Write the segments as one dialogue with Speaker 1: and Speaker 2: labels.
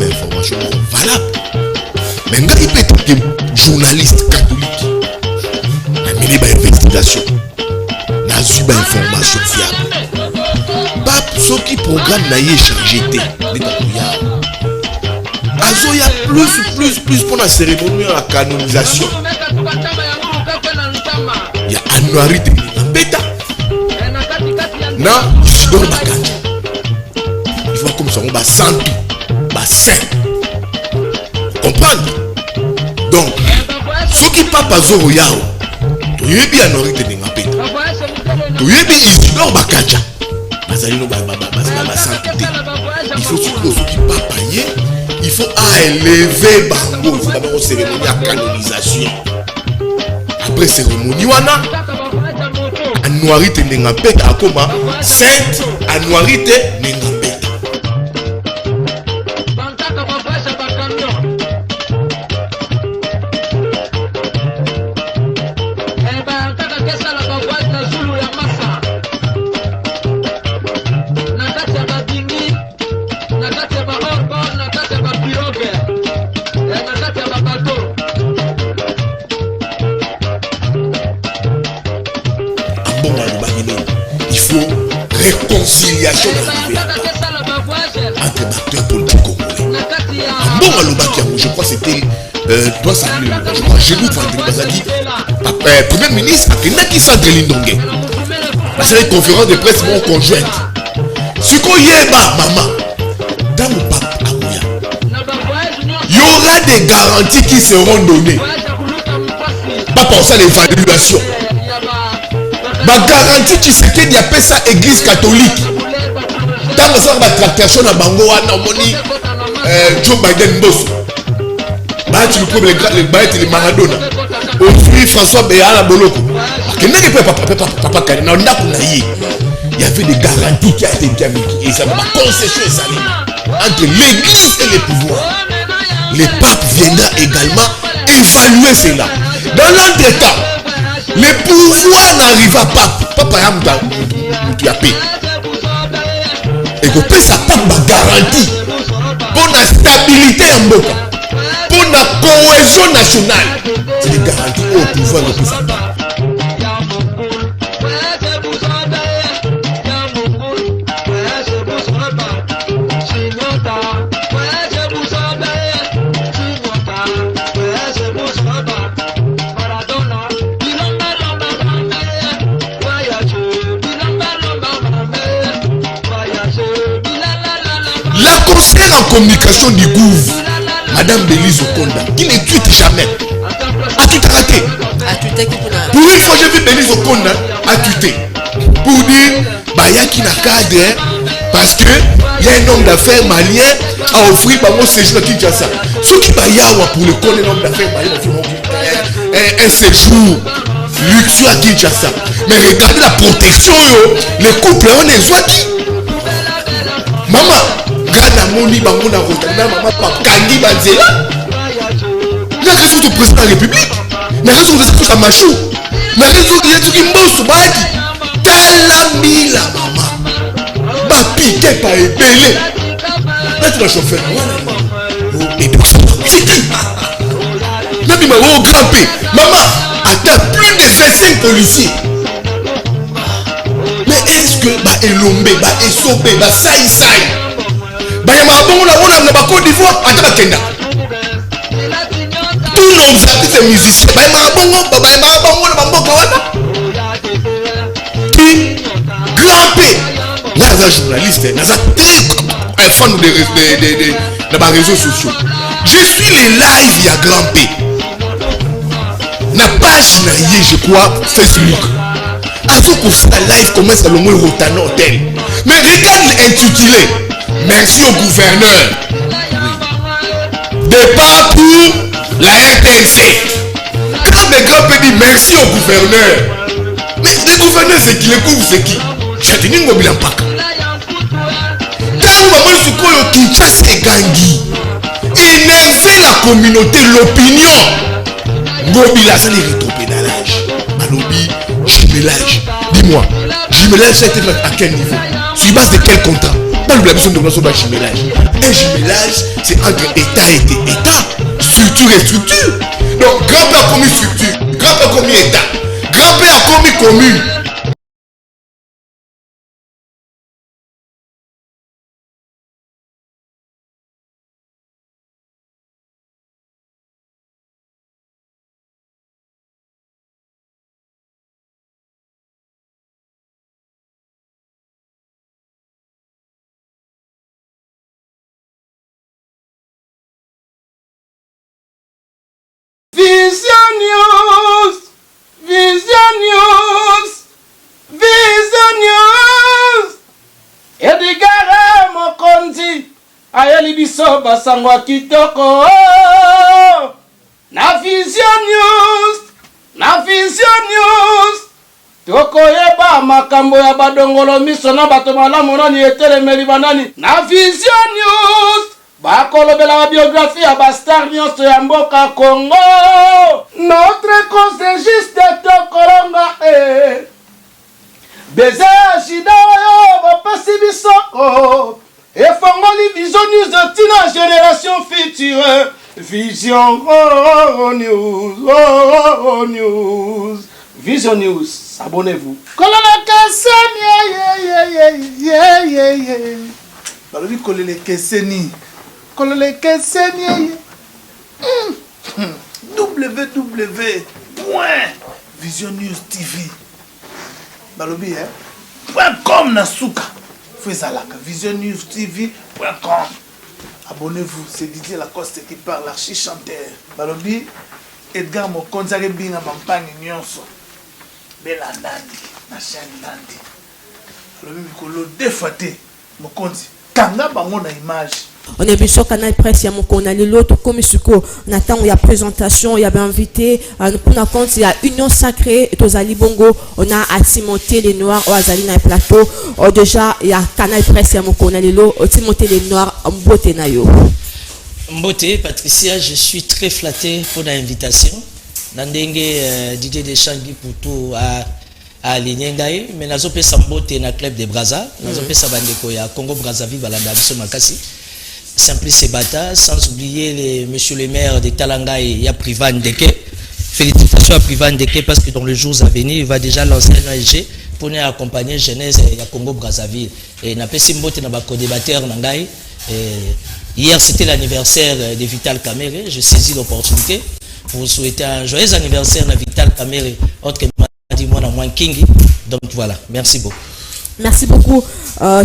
Speaker 1: information valable. Mais il peut être journaliste catholique. Mais il y a une investigation. Il y a une information fiable. Pape, ce qui programme n'a pas changé. Il y a plus pour la cérémonie de la canonisation. Il y a annuarité. Non, je donne ma carte. Il faut comme ça, on va sentir, on va saint. Comprendre? Donc, ce qui pas pas zoro yao, tu y es bien annuarité de ma pète. Tu y es bien ici, non, ma carte. Il faut surtout ceux qui pas payer. Il faut élever Bango. Il faut d'abord une cérémonie de canonisation. Après cérémonie, wana annuarité nenga peta akoma sainte annuarité nenga peta. Réconciliation entre acteurs politiques congolais. Bon, je crois que c'était doit s'appeler, je crois, Génou Bazadi, Premier ministre, qui centre Lindongue. C'est une conférence de presse conjointe. Ce qu'on y est, maman, dans mon papa, il y aura des garanties qui seront données. Pas penser à l'évaluation. Ma garantie qui c'est qu'il y a ça église catholique. Dans le sens de la tractation à Bango, on a Joe Biden Bosso. Tu le problème, les Maradona. Aujourd'hui, François Béala Boloko. Il y avait des garanties qui a été établies. Et ça va concession entre l'église et les pouvoirs. Les papes viendront également évaluer cela. Dans l'entretemps, les pouvoirs n'arrivent pas. Papa Yamda Moutiapé. Et que ça pas ma garantie pour la stabilité en Boka, pour la cohésion nationale. C'est des garanties au pouvoir de tout ça. En communication du gouv, Madame Bélise Okonda, qui ne tweete jamais, a tout raté. Pour une fois, j'ai vu Bélise Okonda a tweeté pour dire Baya qui n'a cadre, parce que il y a un homme d'affaires malien à offrir mon séjour à Kinshasa. Ceux qui Baya pour le connaître un homme d'affaires malien un séjour luxueux à Kinshasa. Mais regardez la protection, les couples on est qui maman. Gana moni bangona rotana maman papa kangi banzela. Na raison du président de la République. Na raison de ça machou. Na raison de tout qui mbosso baki. Talamila maman. Ba piqué par ébélé. Là tu vas chauffer. Et puis c'est qui? Na bima au grimper. Maman, attends plus de 25 policiers. Mais est-ce que ba elombe, ba esobe, ba saï Côte d'Ivoire, tous nos artistes et musiciens, qui grimpent. Là, les journalistes, les fans des réseaux sociaux. Je suis les lives, il y a grimpé. La page, je crois, Facebook. Avant qu'on fasse la live, commence à le moins rotano hôtel. Mais regarde l'intitulé. Merci au gouverneur. Départ pour la RTNC. Quand les grands peuvent dire merci au gouverneur. Mais le gouverneur c'est qui? Le gouvernement c'est qui? Chatini Ngobila Mpaka. Quand maman Sukoyo Kinshasa et Gangi énerver la communauté, l'opinion. Ngobila ça les rétropédalage. Malobi, jumelage. Dis-moi, jumelage ça a été à quel niveau? Sur base de quel contrat? la mission de jumelage. Un jumelage, c'est entre État et État, structure et structure. Donc, grand-père a commis structure, grand-père a commis État, grand-père a commis commune.
Speaker 2: Vision News. Edgar Mokonzi ayeli biso basangwa kitoko na Vision News. Tokoyeba makambo ya badongolo miso na bato malamu nani etelemeli banani na Vision News. Bakolobela la biographie ya bastar nyonso ya mboka Congo. Notre cause est juste tokolonga Beze shida yo bapasi bisoko efongoli Vision News de tina génération future. Vision News. Vision News, abonnez-vous. Kolona Keseni balobi kolele Keseni. Kolele Keseni www.visionnews.tv balobi .com nasuka fezalaka visionnews.tv.com. Abonnez-vous, c'est Didier Lacoste qui parle, l'archi-chanteur. Balobi Edgar Mokonzi binga mampagne nyonso bela ndandi na chaîne ndandi. Balobi mikolo defate Mokonzi kanga bango na image.
Speaker 3: On est bien sûr canal presse, il y a mon canal l'autre comme suko. On attend il y a présentation, il y a bien invité. Pour notre compte il y a Union Sacrée et Tozali Bongo. On a à Timothée les Noirs au Azali na plateau. Déjà il y a canal presse, il y a mon canal l'autre. Timothée les Noirs en beauté na yo.
Speaker 4: Mbote Patricia, je suis très flatté pour l'invitation. Nandenge Didier Deschangi pour tout à Linyengaï, mais nazo pesa mbote na club de Brazza, nazo pesa bandeko ya Congo Brazzaville balanda biso makasi. Simplice Bata, sans oublier les monsieur le maire de Talanga et ya Privan Deke. Félicitations à Privan Deke parce que dans les jours à venir, il va déjà lancer un AG pour nous accompagner jeunesse ya Congo Brazzaville. Et na pesi mbote na ba co-débatteur nangai. Hier c'était l'anniversaire de Vital Kamere, je saisis l'opportunité pour vous souhaiter un joyeux anniversaire à Vital Kamere, autre moi dans moins King. Donc voilà, merci beaucoup.
Speaker 3: Merci beaucoup.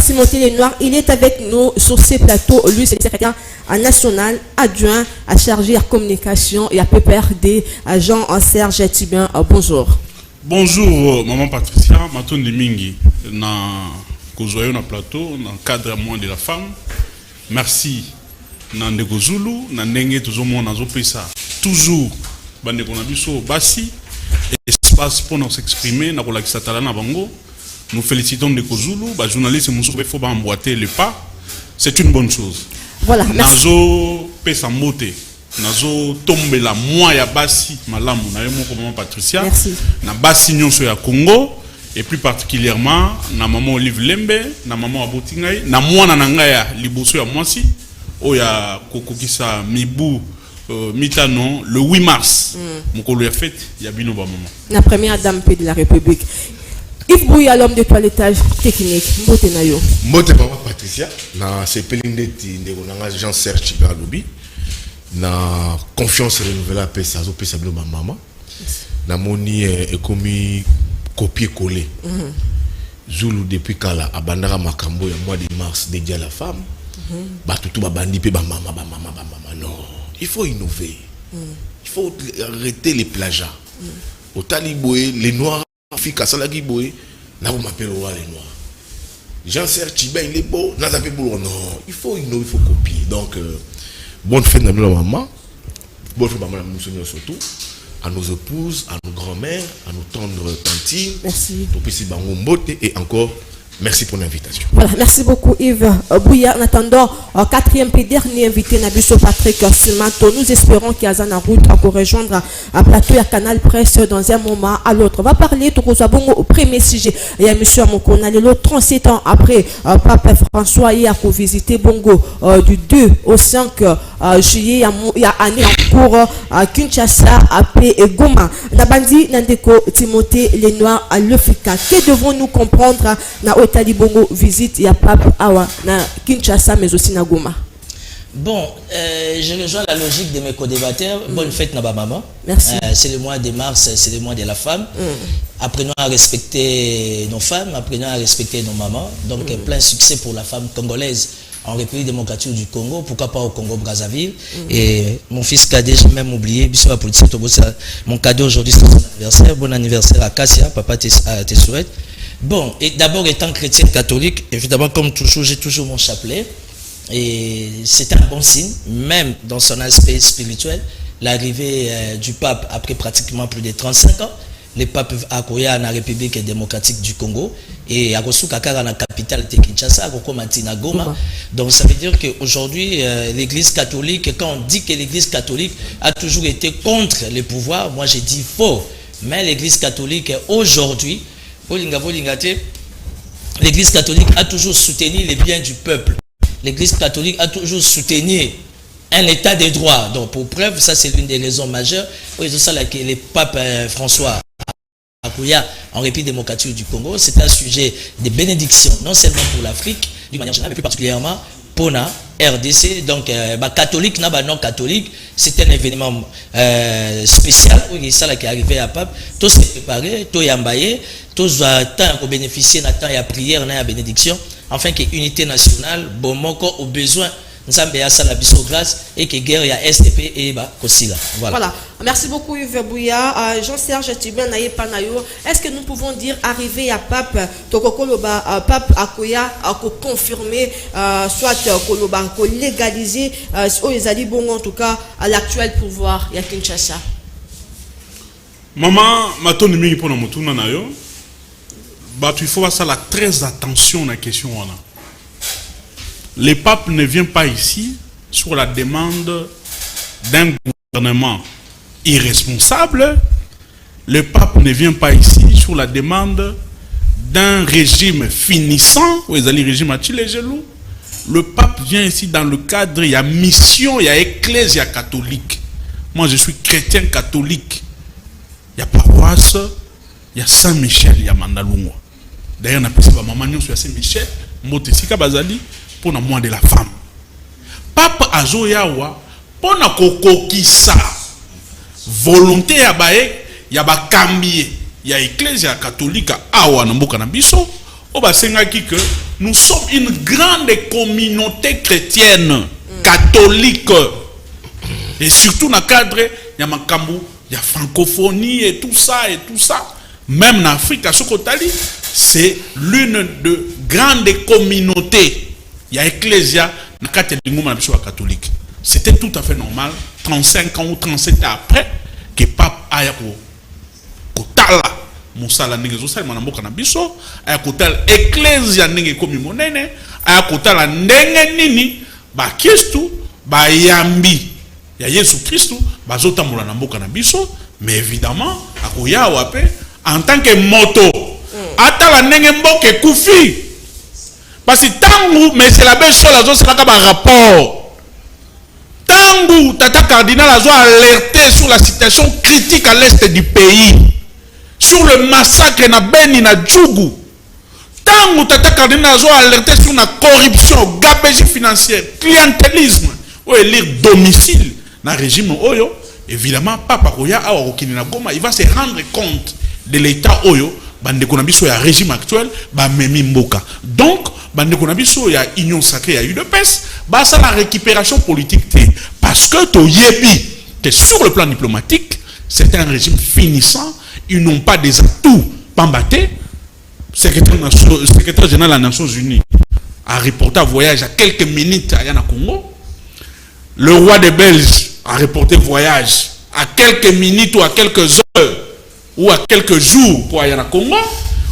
Speaker 3: Timothée les Noirs, il est avec nous sur ces plateaux. Lui, c'est le secrétaire national adjoint à charger la communication et à PPRD, agent en Serge Tibin. Bonjour.
Speaker 5: Bonjour, maman Patricia, Maton de Mingi, na Kozoyo na plateau, dans le cadre moins de la femme. Merci. Nandego Zulu, Nandenge Tozomo Nazopesa. Toujours, Bandeko Nabiso Bassi, espace pour nous s'exprimer, Nakolakisatala Nabango. Nous félicitons Ndeko Zulu, journaliste Moussou, il faut emboîter le pas. C'est une bonne chose.
Speaker 3: Voilà,
Speaker 5: Nazo Pesa Mote, Nazo Tombe la Moya Bassi, Malamu, Naemo comme Patricia.
Speaker 3: Merci.
Speaker 5: Na Bassi Nyonso ya Congo, et plus particulièrement, na maman Olive Lembe, na maman Abotingai, na Mwana Nangaya, Liboso ya Mwasi, Oya Kokokisa Mibu, Mitano, le 8 mars. Mokolo ya fête, Yabino ba maman.
Speaker 3: La première dame de la République. Yves Bouya, l'homme de toilettage technique. Mbote na yo.
Speaker 1: Mbote maman Patricia, na sepelindeti ndeko nanga Jean Serge Tibin Lobi. Na confiance renouvelée à pesa zo pesa bilo maman. Na moni ekomi copier-coller. Zulu depuis kala abandara makambo ya mois de mars dédié à la femme. Batutu ba bandi pe ba maman. Non, il faut innover. Il faut arrêter les plagiats. Au Taliboé, les noirs Afrique Salagi Boé, n'a pas m'appelé les noirs. Jean Serge Tibin, il est beau, n'a pas beau. Non, il faut innover, il faut copier. Donc bonne fête à nos mamans, bonne fête à nous surtout, à nos épouses, à nos grand-mères, à nos tendres tantines.
Speaker 3: Merci.
Speaker 1: Donc ici Bango Mbote et encore Merci pour l'invitation.
Speaker 3: Voilà, merci beaucoup Yves Bouya. En attendant, quatrième et dernier invité, Nabiso Patrick Simanto. Nous espérons qu'il y a en route pour rejoindre un plateau à Canal Presse dans un moment à l'autre. On va parler tout au premier sujet. Il y a M. Mokona, le 37 ans après Pape François, il a visité Bongo du 2 au 5 juillet. Il y a année en cours à Kinshasa, à P et Goma. Nabandi Nandeko Timothée Les Noirs à l'Ofika. Que devons-nous comprendre na Otali Bongo visite ya Pape Awa na Kinshasa mais aussi na Goma?
Speaker 4: Bon, je rejoins la logique de mes co-débatteurs. Bonne fête na ba maman.
Speaker 3: Merci.
Speaker 4: C'est le mois de mars, c'est le mois de la femme. Apprenons à respecter nos femmes, apprenons à respecter nos mamans. Donc plein succès pour la femme congolaise en République démocratique du Congo, pourquoi pas au Congo-Brazzaville. Et mon fils cadet, j'ai même oublié, mon cadeau aujourd'hui c'est son anniversaire. Bon anniversaire à Kassia, papa te souhaite. Bon, et d'abord étant chrétien catholique, évidemment comme toujours, j'ai toujours mon chapelet. Et c'est un bon signe, même dans son aspect spirituel, l'arrivée du pape après pratiquement plus de 35 ans. Le pape Akoya en République démocratique du Congo et à Kakara la capitale de Kinshasa, à Matina Goma. Donc ça veut dire qu'aujourd'hui, l'église catholique, quand on dit que l'église catholique a toujours été contre les pouvoirs, moi j'ai dit faux. Mais l'église catholique aujourd'hui, l'église catholique a toujours soutenu les biens du peuple. L'église catholique a toujours soutenu un état de droit. Donc pour preuve, ça c'est l'une des raisons majeures. C'est ça que le pape François Akoya en République démocratique du Congo, c'est un sujet de bénédiction, non seulement pour l'Afrique, d'une manière générale, mais plus particulièrement pour la RDC. Donc, catholique, non catholique, c'est un événement spécial. Oui, ça qui est arrivé à Pape. Tout s'est préparé, tout est embaillé, tout temps pour bénéficier de temps et à prière, de la bénédiction, afin que l'unité nationale, bon, moko au besoin. Grâce et que guerre y a STP et Kosila.
Speaker 3: Voilà. Merci beaucoup Yves Bouya. Jean-Serge Tibien Naye Panayo. Est-ce que nous pouvons dire arriver à Pape Tokokoloba Pape Akoya à confirmer soit Koloba légaliser les Ali Bongo en tout cas à l'actuel pouvoir ya Kinshasa?
Speaker 5: Maman matoni mingi pona mutuna nayo. Bah il faut faire très attention à la question là. Le pape ne vient pas ici sur la demande d'un gouvernement irresponsable. Le pape ne vient pas ici sur la demande d'un régime finissant. Régime à Tchilegelou. Le pape vient ici dans le cadre, il y a mission, il y a ecclésia catholique. Moi je suis chrétien catholique. Il y a paroisse, il y a Saint-Michel, il y a Mandalungo. D'ailleurs, on a appelé maman sur Saint-Michel, Motesika Bazali. Pour le mois de la femme. Papa Azoyawa, pour na kokokisa volonté ya bae ya bakambie ya ecclésia catholique awa na mboka na biso o basengaki que nous sommes une grande communauté chrétienne catholique et surtout na cadre ya makambu ya francophonie et tout ça même en Afrique à Sokotali c'est l'une de grandes communautés. Il y a Ecclésia, catholique. C'était tout à fait normal, 35 ans ou 37 ans après, que Pape aya kotala musala ndenge zosala mboka na biso, aya kotala Ecclésia ndenge komi monene, aya kotala ndenge nini ba Kristu ba yambi ya Yesu Kristu bazotambola na mboka na biso, mais évidemment akoya wape en tant que moto atala ndenge mboka kufi. Parce que tangu, mais c'est la belle chose, la zone c'est un rapport. Tangu, Tata Cardinal a alerté sur la situation critique à l'est du pays. Sur le massacre na Beni, na Djougou. Tangu, Tata Cardinal a alerté sur la corruption, gabegie financière, clientélisme. Ou élire domicile dans le régime Oyo. Évidemment, Papa Koya a Goma, il va se rendre compte de l'état Oyo. Bande Konabiso ya régime actuel, ba memi mboka. Donc, bande Konabiso ya union sacrée ya UDPS, ba ça la récupération politique. Parce que to yebi, que sur le plan diplomatique, c'est un régime finissant, ils n'ont pas des atouts. Pambaté, secrétaire général des Nations Unies, a reporté un voyage à quelques minutes à Yana Congo. Le roi des Belges a reporté voyage à quelques minutes ou à quelques heures ou à quelques jours pour aller au Congo.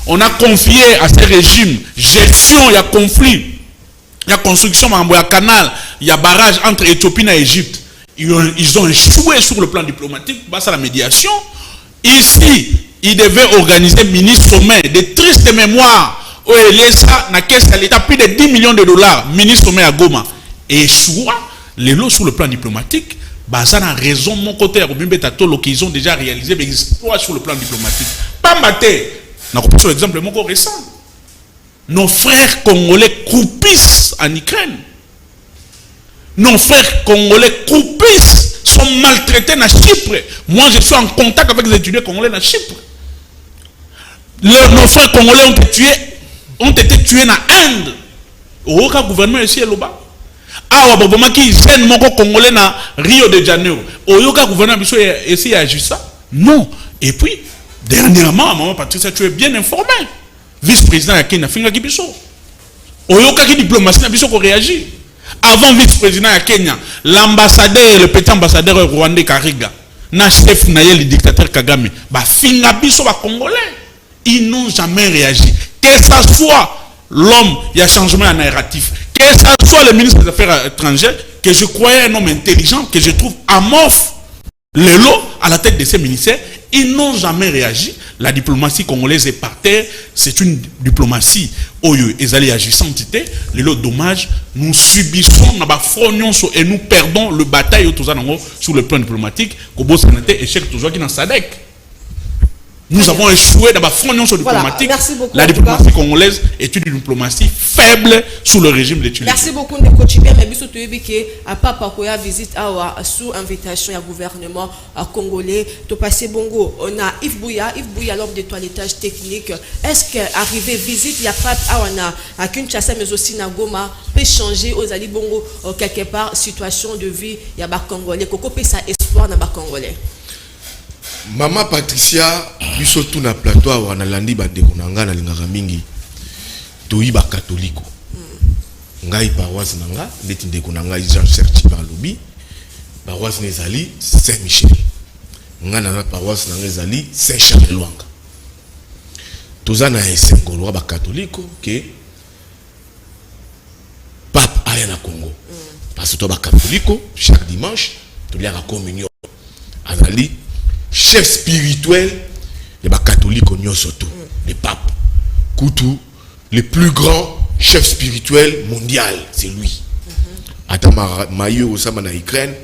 Speaker 5: on a confié à ces régimes gestion, il y a conflit, il y a construction, il y a canal, il y a barrage entre Éthiopie et Égypte. Ils ont échoué sur le plan diplomatique, c'est la médiation. Ici, ils devaient organiser ministre sommet, des tristes mémoires. Où l'État n'a caisse à l'État plus de 10 millions de dollars, ministre sommet à Goma. Et échoua, les lots sur le plan diplomatique, ça a raison, mon côté, qu'ils ont déjà réalisé des exploits sur le plan diplomatique. Pas maté, on a sur l'exemple mon récent. Nos frères congolais croupissent en Ukraine. Nos frères congolais croupissent, sont maltraités à Chypre. Moi, je suis en contact avec les étudiants congolais à Chypre. Nos frères congolais ont été tués en Inde. Au gouvernement ici et là-bas. Ah, bon, qui gêne mon congolais na Rio de Janeiro. Au gouvernement ici a agi ça. Non. Et puis, dernièrement, maman Patricia, tu es bien informé. Vice-président de Kenya, Finga Kibiso. Au qui diplomatie n'a pas réagi. Avant vice-président de Kenya, l'ambassadeur, le petit ambassadeur rwandais Kariga, na chef naïe le dictateur Kagame, Finga Biso va congolais. Ils n'ont jamais réagi. Que ça soit l'homme, il y a changement narratif. Que ça soit le ministre des Affaires étrangères, que je croyais un homme intelligent, que je trouve amorphe, le lot à la tête de ces ministères, ils n'ont jamais réagi. La diplomatie congolaise est par terre. C'est une diplomatie et agissante. Le lot dommage, nous subissons et nous perdons le bataille sur le plan diplomatique. Échec toujours qui dans SADC. Nous avons échoué dans la frontière diplomatique.
Speaker 3: Beaucoup,
Speaker 5: la diplomatie congolaise est une diplomatie faible sous le régime de Tunisie.
Speaker 3: Merci beaucoup de Kochibia, mais biso tuyebi ke à papa koya visite sous invitation du gouvernement congolais. To passé bongo, on a Yves Bouya l'homme de toilettage technique. Est-ce que arrivé visite il y a pas à Kinshasa mais aussi na Goma peut changer aux ali bongo quelque part situation de vie il y a ba congolais koko peut ça espoir na ba congolais.
Speaker 1: Maman Patricia, biso tout na plateau wana landi bandeko na nga na lingaka mingi. Toyi ba katoliko. Ngai paroisse na nga, ndeti ndeko na nga Jean Cherchi ba lobi. Paroisse nezali Saint-Michel. Nga na paroisse na nga ezali Saint-Charles Luanga. Toza na esengolo ba katoliko ke pape aya na Congo. Parce que to ba katoliko chaque dimanche, to lia la communion. Azali chef spirituel les catholiques surtout le pape Koutou, le plus grand chef spirituel mondial, c'est lui. Attends, Maïo Osama na Ukraine,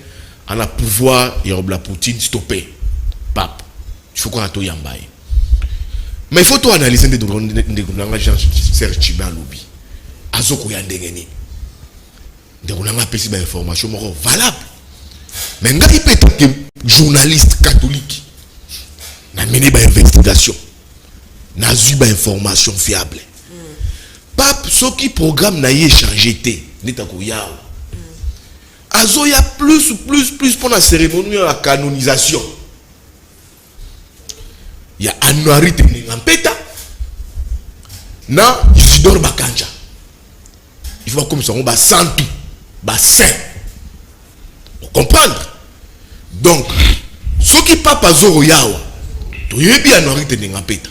Speaker 1: on a pouvoir et la Poutine stopper pape. Il faut qu'on a tout yambaye. Mais il faut tout analyser de Jean Serge Chibin lobby. Azoko yandengeni. De on a pesi ba information valable. Mais ngai peut être que journaliste catholique n'a mené une investigation, n'a eu une information fiable. Pape, ce qui programme n'a pas changé. Azo y a plus pour la cérémonie de la canonisation. Il y a Anouari Tenengampeta, na Isidore Bakanja. Il faut comme ça, on va santu, va saint. Vous comprenez? Donc, ce qui Pape Azoro Yawa, tu y es bien Anouari Tenengampeta,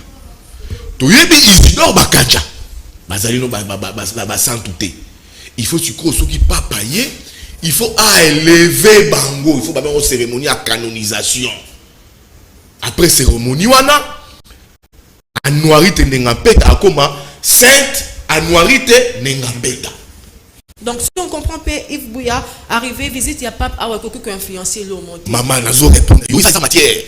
Speaker 1: tu y es bien Isidore Bakanja. Il faut tu crois ce qui pas payé, il faut élever bango, il faut pas une cérémonie à canonisation. Après cérémonie wana Anouarite Nengapeta akoma sainte Anouarite Nengapeta.
Speaker 3: Donc si on comprend pas Yves Bouya arrivé visite il y a pape a qui influencer le monde.
Speaker 1: Maman nazo répondre oui ça matière.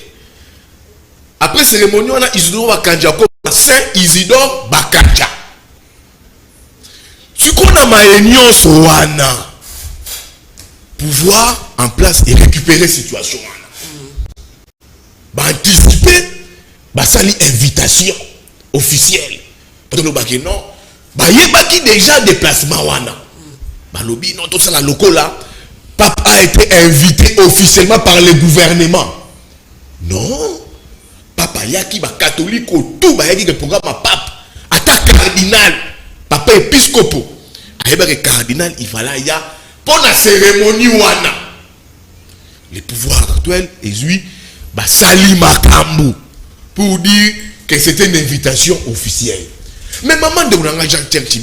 Speaker 1: Après cérémonie wana Isidore Bakanja comme saint Isidore Bakanja. Tu connais ma réunion sur Wana pouvoir en place et récupérer la situation. Anticiper, sali invitation officielle. Parce que non, il y a déjà déplacement Wana. Lobby non tout ça la loco là, pape a été invité officiellement par le gouvernement. Non, papa yaki ba catholique tout ba yaki le programme pape attaque cardinal. Papa épiscopo, le cardinal, il fallait y a pour la cérémonie wana. Le pouvoir actuel est lui, Sali Makambu pour dire que c'était une invitation officielle. Mais maman de Moulanga Jacques Tchèque,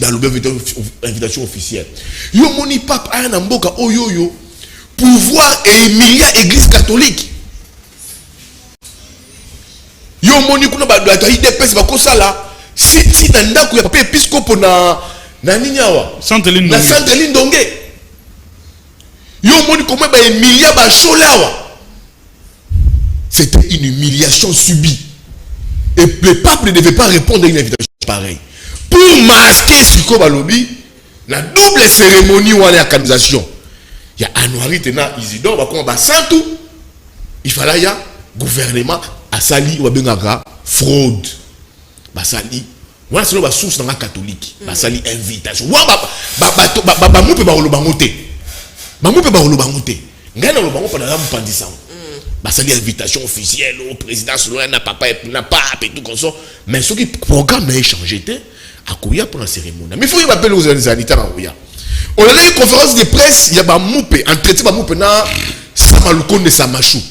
Speaker 1: invitation officielle. Yo moni pape a un amboka oyoyo pouvoir et humilier l'église catholique. Yo moni kuna ba IDPS ba kosala si nanda ku ya papa épiscope na ninyawa
Speaker 5: Centre-Line
Speaker 1: na Centre-Line Ndongé. Yo moni comment ba humilier ba cholawa. C'était une humiliation subie. Et le pape ne devait pas répondre à une invitation pareille. Pour masquer ce qu'on a lobby, la double cérémonie ou la canalisation. Il y a Anouari Tena Isidore, il fallait y a gouvernement à Sali ou à fraude. Basali, voilà c'est la source dans la catholique. Basali invitation. Bamoupe Barolobangote. Bamoupe Barolobangote. Ngana Lobango pendant la pandisant. Basali invitation officielle au président selon un papa n'a pas et tout comme ça. Mais ce qui programme a changé à Kouya pour la cérémonie. Mais il faut y appeler aux sanitaires à Kouya. On a eu une conférence de presse, il y a Bamoupe, entretien Bamoupe na Samaloukonde Samachou.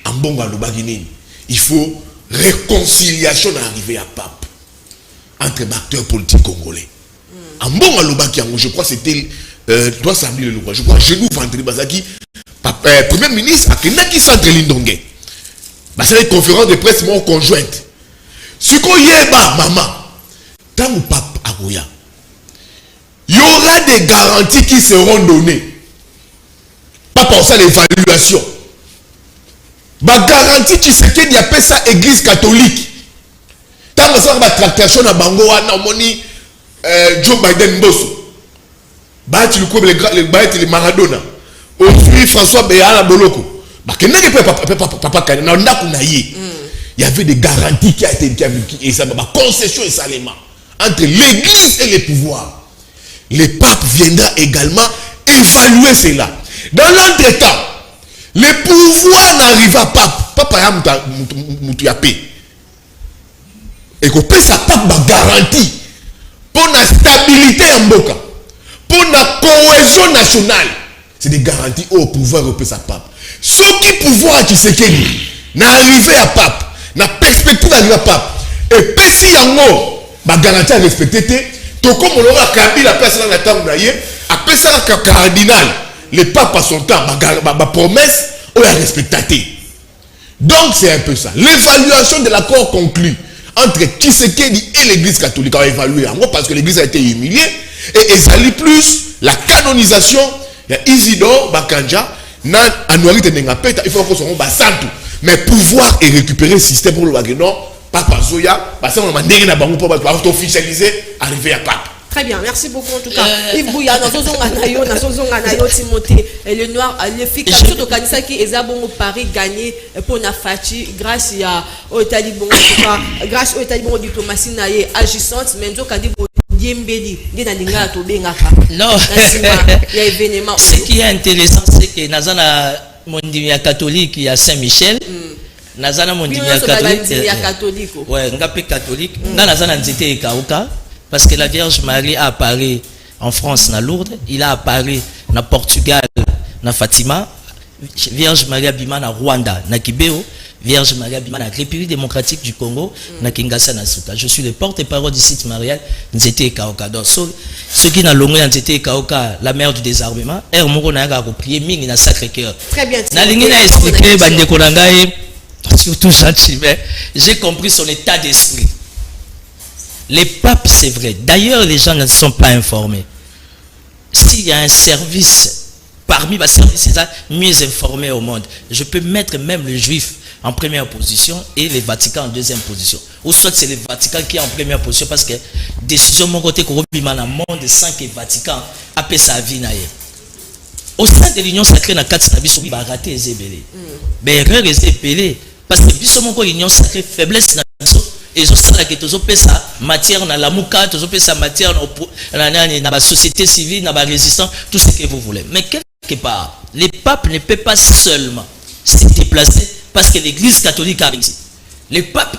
Speaker 1: En bon Galobagini, il faut réconciliation d'arriver à pape entre acteurs politiques congolais. En bon Galobakiango, je crois que c'était doit samedi le je crois genou vendredi Bazaki. Premier ministre a qui Centre-Line Ndongé. C'est une conférence de presse conjointe. Ce qu'on y est bas, maman, tant ou pape à Goya, il y aura des garanties qui seront données. Pas pour ça l'évaluation. Ma garantie, tu sais qu'il y a ça église catholique. Tant que ça va tractation à Bango, à Moni, Joe Biden Bosso. Bah, tu le coupe les Maradona. Aujourd'hui, François Béala Boloko. Il y avait des garanties qui a été et ça va concession et salement entre l'église et les pouvoirs. Le pape viendra également évaluer cela. Dans l'entretemps, les pouvoirs n'arrivent à pape. Papa Moutouapé. Et qu'on peut sa pape ma garantie pour la stabilité en Boka, pour la cohésion nationale. C'est des garanties au pouvoir européen sa pape. Ce qui pouvoir qui s'est n'arriver à pape, na perspective d'arriver à pape. Et puis si y a ma garantie à respecter, tout comme on aura Kabila la place dans la table après ça le cardinal, le pape à son temps, ma promesse, on a respecté. Donc c'est un peu ça. L'évaluation de l'accord conclu entre Tshisekedi et l'église catholique a évalué en gros parce que l'église a été humiliée et Ezali plus la canonisation. Il y a Isidore Bakanja, Anouari Tenengapeta, il faut qu'on soit basantu. Mais pouvoir et récupérer le système pour le Wagnon, Papa Zoya, parce qu'on a demandé à Bango pour officialiser, arriver à Pape.
Speaker 3: Très bien, merci beaucoup en tout cas. Yves Bouya, dans son Anayo, Timothée, et le noir, le FIC, tout au Kanisa qui est à Paris gagné pour Nafati grâce à Otalibon, grâce à Otalibon diplomatie agissante, mais nous avons
Speaker 4: non, ce qui est intéressant, c'est que Nazana Mondimia catholique, il y a Saint-Michel. Nazana Mondimia catholique. Ouais, Ngapé catholique. Nazana Nzete et Kauka. Parce que la Vierge Marie a apparu en France, na Lourdes. Il a apparu na Portugal, na Fatima. Vierge Marie Abima na Rwanda, na Kibéo. Vierge Marie Abima na République démocratique du Congo, na Kinshasa na Suka. Je suis le porte-parole du site marial Nzete et Kauka. Donc, ceux qui n'ont pas Nzete et Kauka, la mère du désarmement, er moko na ga prier mingi na Sacré-Cœur.
Speaker 3: Très bien.
Speaker 4: Na lingi na expliquer bande konangaye, surtout Jean-Chimé, j'ai compris son état d'esprit. Les papes, c'est vrai. D'ailleurs, les gens ne sont pas informés. S'il y a un service parmi les services mieux informés au monde, je peux mettre même le juif en première position et le Vatican en deuxième position. Ou soit c'est le Vatican qui est en première position parce que décision mon côté qu'on dans le monde sans que le Vatican a fait sa vie. Au sein de l'Union sacrée, na 4 nabiso ba raté ezebele. Mais erreur ezebele parce que biso mon ko l'Union sacrée faiblesse na biso et zo sala que tozo pesa matière na lamuka, tozo pesa matière na la société civile, na ba résistance, tout ce que vous voulez. Mais quelque part, les papes ne peuvent pas seulement se déplacer parce que l'église catholique a réussi. Les papes,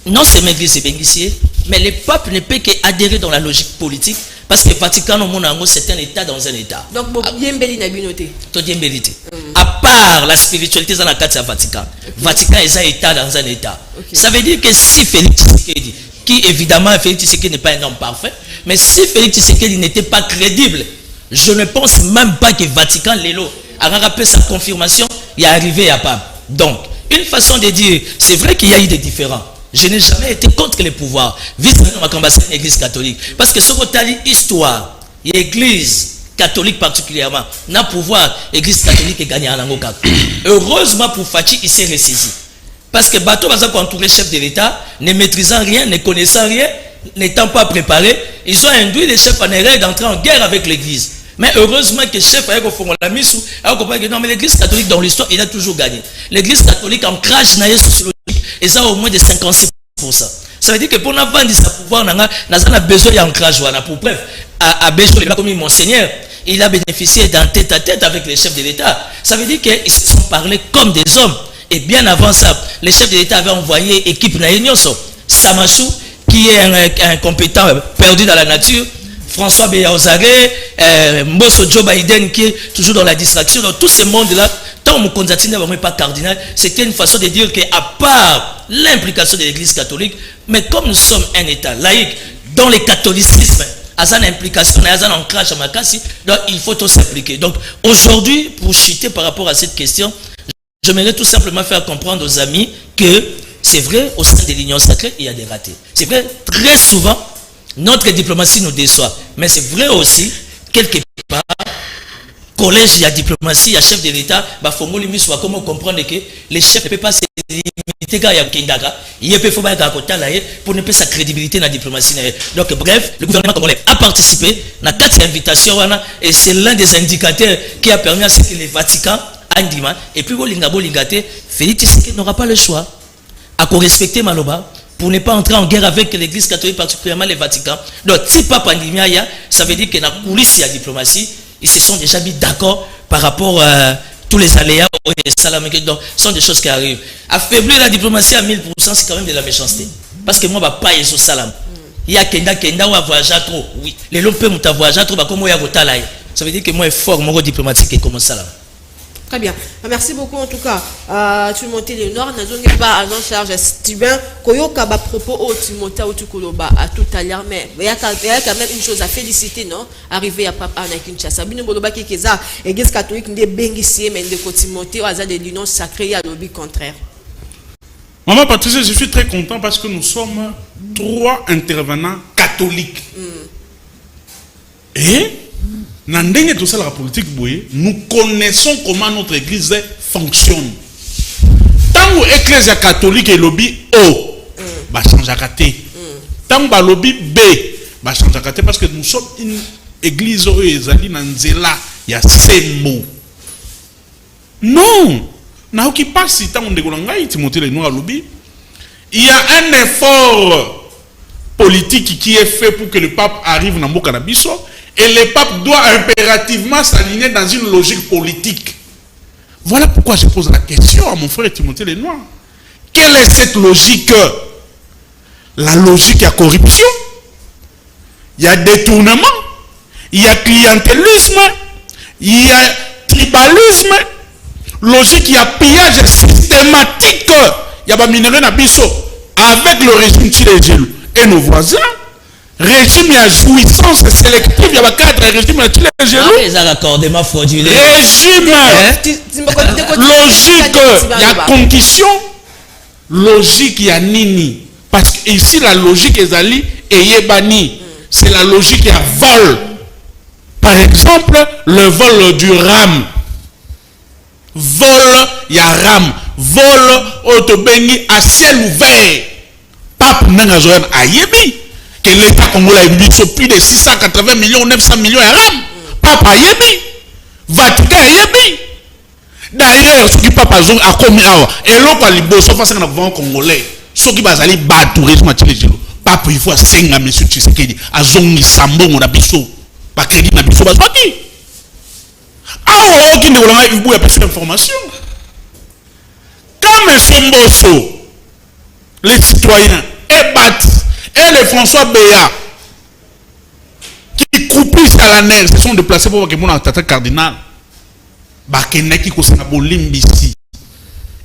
Speaker 4: non c'est l'église bénéficiée, mais les papes ne peuvent qu'adhérer dans la logique politique parce que le Vatican, c'est un état dans un état.
Speaker 3: Donc, bien belle na binoté.
Speaker 4: Tout bien belle. À part la spiritualité dans la carte du Vatican. Vatican est un état dans un état. Ça veut dire que si Félix Tshisekedi, qui évidemment Félix Tshisekedi n'est pas un homme parfait, mais si Félix Tshisekedi n'était pas crédible, je ne pense même pas que Vatican Lelo a rappelé sa confirmation, il est arrivé à pas. Donc, une façon de dire, c'est vrai qu'il y a eu des différends. Je n'ai jamais été contre les pouvoirs. Vice-président l'église catholique. Parce que ce qu'on a dit, histoire, l'église catholique particulièrement, n'a pouvoir, l'église catholique est gagnée en Angoka. Heureusement pour Fachi, il s'est ressaisi. Parce que Bateau va entouré chef de l'État, ne maîtrisant rien, ne connaissant rien, n'étant pas préparés, ils ont induit les chefs en erreur d'entrer en guerre avec l'église. Mais heureusement que le chef a compris que non, mais l'église catholique dans l'histoire, il a toujours gagné. L'église catholique en crash sociologique, et ça au moins de 56%. Ça veut dire que pour nous vendre ce pouvoir, nous avons besoin d'un ancrage. Pour bref, à Béchou, comme Monseigneur, il a bénéficié d'un tête-à-tête avec les chefs de l'État. Ça veut dire qu'ils se sont parlé comme des hommes. Et bien avant ça, les chefs de l'État avaient envoyé équipe Naïnyoso, Samachou, qui est un compétent perdu dans la nature, François Béaozaré, Mbosso Joe Biden qui est toujours dans la distraction. Dans tout ce monde-là, tant que Konzatine n'est pas cardinal, c'était une façon de dire qu'à part l'implication de l'Église catholique, mais comme nous sommes un État laïque, dans le catholicisme, à une implication, à un ancrage à Makassi, donc il faut tous s'impliquer. Donc aujourd'hui, pour chuter par rapport à cette question, j'aimerais tout simplement faire comprendre aux amis que c'est vrai, au sein de l'Union sacrée, il y a des ratés. C'est vrai, très souvent, notre diplomatie nous déçoit. Mais c'est vrai aussi, quelque part, collège, il y a diplomatie, il y a chef de l'État, il faut comment comprendre que les chefs ne peuvent pas se limiter à Kendaga, il peut faire pour ne pas sa crédibilité dans la diplomatie. Donc bref, le gouvernement congolais a participé à 4 invitations et c'est l'un des indicateurs qui a permis à ce que le Vatican Andima, et puis Félix Tshisekedi n'aura pas le choix à respecter Maloba pour ne pas entrer en guerre avec l'église catholique, particulièrement le Vatican. Donc si Papa Andima, ça veut dire que dans la coulisse de la diplomatie, ils se sont déjà mis d'accord par rapport à tous les aléas et salam. Donc ce sont des choses qui arrivent. Affaiblir la diplomatie à 1000%, c'est quand même de la méchanceté. Parce que moi, je ne vais pas y salam. Il y a Kenda ou à voyager trop. Oui. Les gens peuvent voyager trop, comme moi, ça veut dire que moi, je suis fort, mon diplomatique est comme salam.
Speaker 3: Très bien. Merci beaucoup en tout cas. Timothée Léonard, nous pas en charge Steven Koyoka ba propos au Timothée ou Tukoloba à tout à l'heure, mais il y a quand même une chose à féliciter, non? Arrivé à Papa na Kinshasa. Bino Boloba qui keza église catholique ne bengisie mais de Timothée au hasard de l'union sacrée à l'objet contraire.
Speaker 5: Maman Patricia, je suis très content parce que nous sommes 3 intervenants catholiques. Et dans tout ça, la politique, nous connaissons comment notre église fonctionne. Tant que l'église catholique est lobby O, va changer à côté. Tant que lobby B, va changer à côté parce que nous sommes une église où il y a ces mots. Non, n'a qui passe si tant que Timothée le noir lobby. Il y a un effort politique qui est fait pour que le pape arrive dans le Canabiso. Et le pape doit impérativement s'aligner dans une logique politique. Voilà pourquoi je pose la question à mon frère Timothée Lenoir. Quelle est cette logique? La logique, il y a corruption, il y a détournement, il y a clientélisme, il y a tribalisme, logique, il y a pillage systématique. Il y a des minéraux avec le régime Tchilégel et nos voisins. Régime à jouissance sélective, il y a 4 régimes à Tchilégel.
Speaker 4: Les accordements frauduleux.
Speaker 5: Régime logique, il y a concussion. Logique, il y a nini. Parce que ici, la logique est ali et yebani. C'est la logique, il y a vol. Par exemple, le vol du RAM. Vol, il y a RAM. Vol, autobéni à ciel ouvert. Pape Nangazoyan a yebi. Que l'État congolais a plus de 680 millions, 900 millions à RAM. Pape a yebi. Vatican a yebi. D'ailleurs, ce qui Papa Zong a commis à et l'autre a libo, sauf que nous avons congolais. Ce qui va aller battre tourisme à Tchilégelo. Pape, il faut 5 à M. Tshisekedi. A Zongi Sambo, on a biso. Pas crédit, on a biso. Ah, ok, nous avons eu information. Quand M. Mbosso, les citoyens, et Bat, et le François Béa, qui croupissent à la neige, se sont déplacés pour voir que mon attaque cardinal. bakendaki kosenga bolimbisi.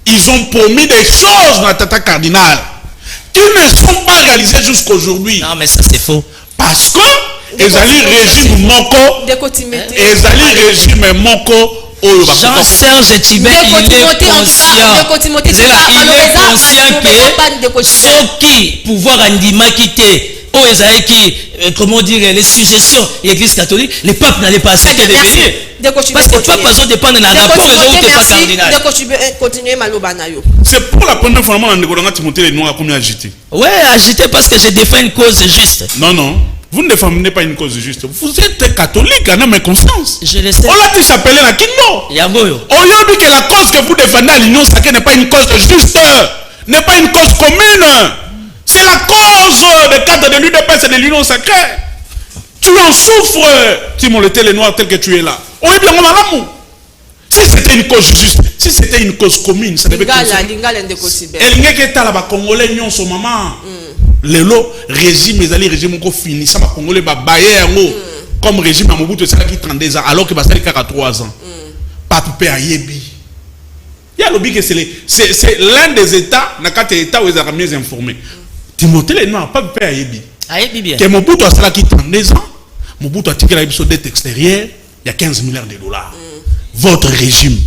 Speaker 5: Ils ont promis des choses dans la tata cardinal qui ne sont pas réalisées jusqu'aujourd'hui.
Speaker 4: Non, mais ça c'est faux.
Speaker 5: Parce que ezali régime moko, ezali régime moko.
Speaker 4: Jean-Serge Tibet, il est conscient que ceux qui pouvoir andima quitter, ou qui, comment dire, les successions et l'église catholique, les papes n'allaient pas accepter de venir. Parce que toi, pas dépendre d'un rapport, les autres pas cardinal.
Speaker 5: C'est pour la première fois que Timothée les Noirs a combien agité.
Speaker 4: Ouais, agité parce que je défends une cause juste.
Speaker 5: Non, non. Vous ne défendez pas une cause juste. Vous êtes catholique, en âme et conscience.
Speaker 4: Je le sais.
Speaker 5: On l'a dit s'appeler la Kinno.
Speaker 4: Yaboyo.
Speaker 5: On lui a dit que la cause que vous défendez à l'Union sacrée n'est pas une cause juste, n'est pas une cause commune. C'est la cause des cadres de l'UDPS et de l'Union sacrée. Tu en souffres, Timothée les Noirs, tel que tu es là. On est bien en amour. Si c'était une cause juste, si c'était une cause commune, ça devait être. Elle n'est que là, Congolais, non, son maman. Lelo régime ezali régime ko fini ça ba congolais ba baye comme régime à Mobutu c'est là qui 32 ans alors que ba sali 3 ans. Pape pe ayebi. Il y a lobby que c'est l'un des états na kate état où ils sont mieux informés. Timothée les Noirs Pape pe ayebi.
Speaker 4: Ayebi bien.
Speaker 5: Que Mobutu a sali 32 ans, Mobutu a tiré la biso dette extérieure, il y a 15 milliards de dollars. Votre régime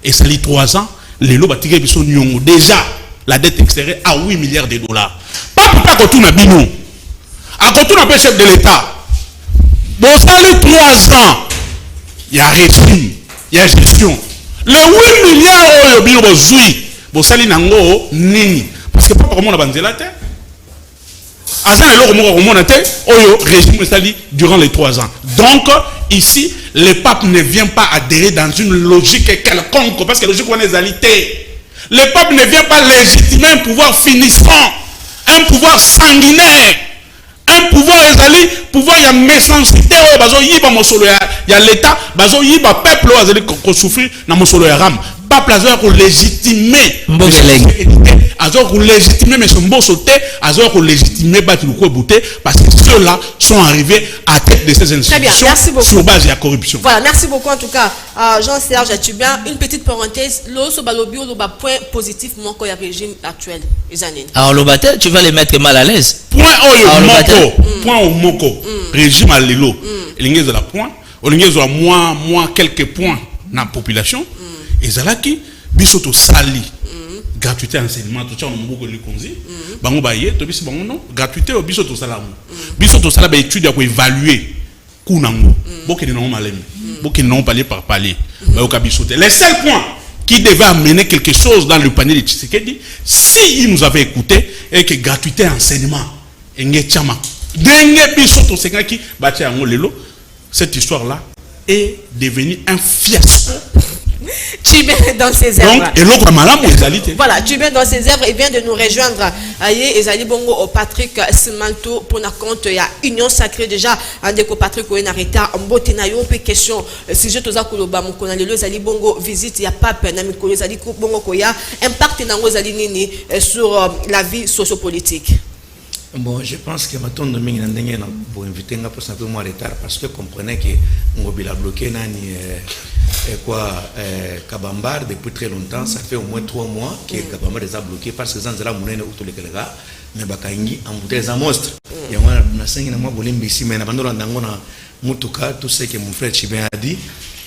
Speaker 5: et sali 3 ans, lelo ba tiré biso nyongo déjà la dette extérieure à 8 milliards de dollars. Pas pour pas qu'on a bino. À côté on chef de l'État. Bon, ça les 3 ans. Il y a régime, il y a gestion. Les 8 milliards au bino bozui. Bon, ça les nango nini. Parce que pas comment on a bandé la terre. Azan et l'euro régime sali durant les 3 ans. Donc ici, le pape ne vient pas adhérer dans une logique quelconque parce que la logique on est alité. Le peuple ne vient pas légitimer un pouvoir finissant, un pouvoir sanguinaire, un pouvoir ezali, pouvoir ya méchanceté oyo bazo yiba mosolo ya l'état, bazo yiba peuple oyo azali ko souffrir na mosolo ya ram. Peuple azo ko légitimer. Azo ko légitimer mais son bosso te, azo ko légitimer ba tuko bouté parce que ceux-là sont arrivés à tête de ces institutions sur base de la corruption.
Speaker 3: Voilà, merci beaucoup en tout cas Jean-Serge Tubien. Une petite parenthèse, l'oso balobi ou le point positif manque au régime actuel les années.
Speaker 4: Alors le bataille, tu vas les mettre mal à l'aise.
Speaker 5: Point au moko, régime à l'élo. L'ingé de la point, l'ingé de moins quelques points dans la population. Et zalaki bisoto sali gratuité enseignement tout ça on beaucoup le konzi bango baye to bisi bango non gratuité au bisoto sala ba étude ya ko évaluer kunango bokene non malemi bokene non parler par parler ba ka bisoté les seuls points qui devaient amener quelque chose dans le panier de Tshisekedi si il nous avait écouté et que gratuité enseignement engé chama denge bisoto sengaki ba tia ngo lelo cette histoire là est devenue un fiasco.
Speaker 3: Tubien dans ses œuvres.
Speaker 5: Donc, et l'autre malam égalité.
Speaker 3: Voilà, Tubien dans ses œuvres, il vient de nous rejoindre. Aïe, Ezali Bongo au Patrick Simanto pour notre compte. Il y a Union Sacrée déjà. Andeko Patrick Oenareta, Mbote na yo pe question. Si je toza koloba mon kona lelo Ezali Bongo visite, il y a pape na mikolo Ezali Bongo koya impact nango Ezali nini sur la vie sociopolitique.
Speaker 6: Bon, je pense que maintenant nous avons pour inviter un peu de retard parce que comprenez que on a bloqué nani Kabambar depuis très longtemps. Ça fait au moins 3 mois que Kabambar les a bloqués parce que Zanzala Mounene ou tous les gars mais Bakaingi en bouteille un monstre. Et moi na 5 na moi bolim ici mais abandon la ndango na mutuka tout ce que mon frère Chibin a dit.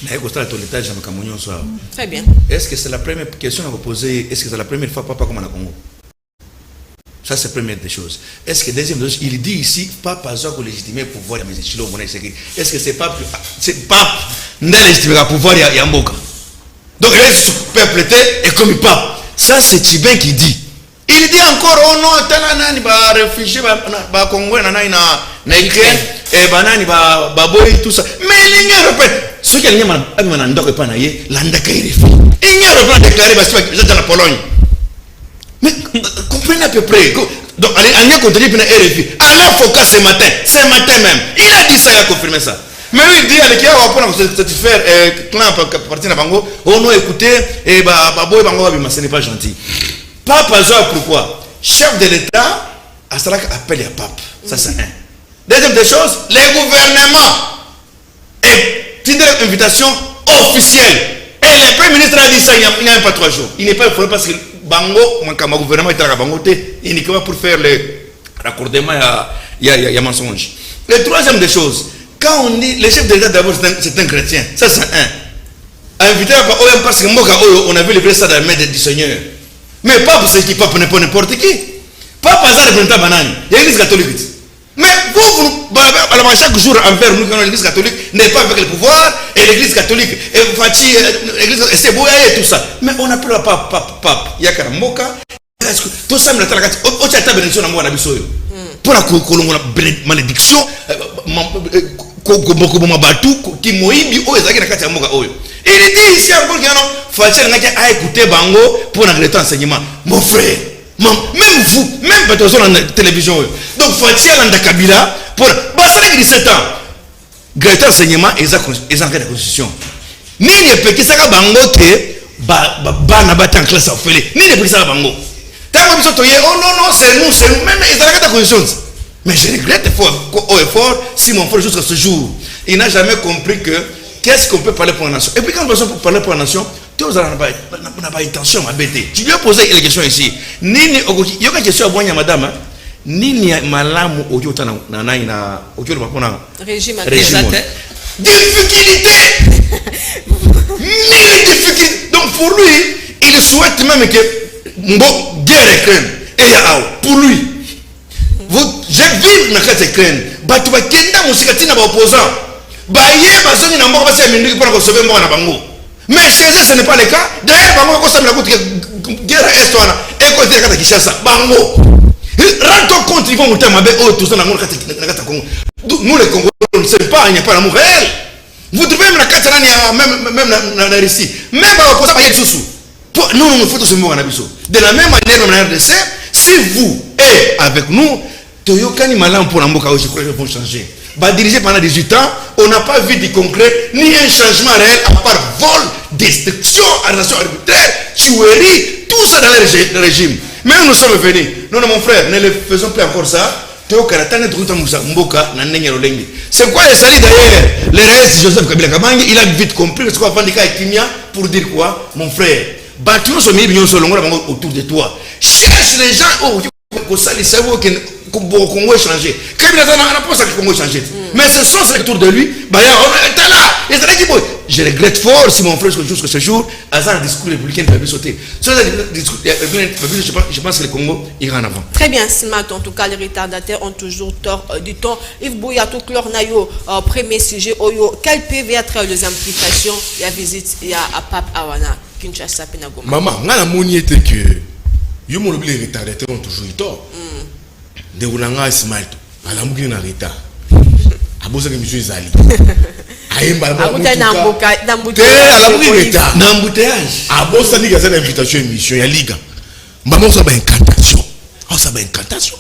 Speaker 6: Na eko stala toletage na kamonyo so.
Speaker 3: Très bien.
Speaker 6: Est-ce que c'est la première question à vous poser? Est-ce que c'est la première fois papa comme na Congo? Ça, c'est la première des choses. Est-ce que deuxième chose, il dit ici, Pape a besoin de légitimer le pouvoir de Chilo Monet. Est-ce que c'est Pape n'a légitimé le pouvoir de Yamboka? Donc, il est peuple et comme Pape. Ça, c'est Tibin qui dit. Il dit encore, oh non, Tananani va réfugier, va Congo, na Ukraine, et Banani va Boy, tout ça. Mais il n'y a pas. Ce qu'il y a, il n'y a pas. L'Andakaï il n'y a pas déclaré parce que vous êtes dans la Pologne. Mais comprenez à peu près. Donc, allez, continuer pour RFI. Alain Foucault ce matin même. Il a dit ça, il a confirmé ça. Mais lui, il dit, allez, qui va se satisfaire, clan partir à Bango, oh non, écoutez, et Babo et Bango, ce n'est pas gentil. Pape Azor, pourquoi? Chef de l'État, à cela appelle à Pape. Ça, c'est un. Deuxième des choses, les gouvernements. Et petite invitation officiel. Et le Premier ministre a dit ça il n'y a même pas 3 jours. Il n'est pas informé parce que Bango, mon gouvernement est à Bango, uniquement pour faire le raccordement, il y a mensonge. Le troisième des choses, quand on dit, le chef de l'État d'abord c'est un chrétien, ça c'est un. Invité à OM parce que on a vu le vrai ça dans la main du Seigneur. Mais pas pour ce qui pas pour n'importe qui. Pas par hasard représentant Banani, il y a l'église catholique. Mais vous, chaque jour envers nous, l'église catholique n'est pas avec le pouvoir, et l'église catholique, et Fati, l'église, c'est beau, et tout ça. Mais on appelle le pape, il y a Karamoka, tout ça, mais la bénédiction à moi, pour la malédiction, qui moïbi, et il dit ici encore qu'il y a Fati, a écouté Bango pour un enseignement. Mon frère. Même vous, même pas dans la télévision. Donc, Fati Alanda Kabila, pour 17 ans, Greta enseignement et en la constitution. Ni les petits sagas bango que n'a pas en classe à faire. Ni les petits sagas bango. Tant que oh non, c'est nous, même ils ont la constitution. Mais je regrette fort si mon frère jusqu'à ce jour, il n'a jamais compris que qu'est-ce qu'on peut parler pour la nation. Et puis quand on peut parler pour la nation, tu n'as pas intention de m'embêter. Tu lui as posé une question ici. Il y a une question à moi, madame. Nini malamu okiota na
Speaker 3: régime
Speaker 6: difficulté. Mille difficultés. Donc pour lui, il souhaite même que guerre écrène. Et pour lui, je vis dans cette écrène. Tu vas kenda musikati na opposant. Baye bazoni na mboko basi mingi pour sauver mboko na bango. Mais chez eux, ce n'est pas le cas. D'ailleurs, Bango, quand ça me l'a coûté, guerre est toi, et quand tu es à Kishasa, Bango. Rends-toi compte, ils vont monter à ma bête, tout ça, nous les Congolais, on ne sait pas, il n'y a pas l'amour réel. Vous trouvez même la Catalanie, même la Russie, même pour ça, il y a des sous. Nous, nous faut tous se mourir en abisso. De la même manière, dans la RDC, si vous êtes avec nous, Toyokani Malam pour l'Amboka, je crois qu'ils vont changer. Dirigé pendant 18 ans, on n'a pas vu du concret, ni un changement réel, à part vol, destruction, arrestation arbitraire, tuerie, tout ça dans le régime. Mais nous sommes venus. Non, mon frère, ne le faisons plus encore ça. C'est quoi les salis d'ailleurs? Le reste, Joseph Kabila Kabangi, il a vite compris ce qu'on va dire avec Kimia pour dire quoi? Mon frère, bâtiment sur autour de toi. Cherche les gens au Congo est changé. Mais ce sont ceux autour de lui. Je regrette fort si mon frère jusqu'à ce jour, à un discours républicain peut sauter. Je pense que le Congo ira en avant.
Speaker 3: Très bien, Simat. En tout cas, les retardataires ont toujours tort du temps. Yves Bouyatou, Clornayo, premier sujet. Quel peut être les implications? Il y a visite, il y a Pape Awana, Kinshasa, Penagoma.
Speaker 1: Maman, on a moni était que les retardataires ont toujours tort. De Oulanga Smart, à la mouille en retard. À Bosa que monsieur Zali. À Bosa ni gaza d'invitation émission ya liga. Maman ça va incantation. Oh ça va incantation.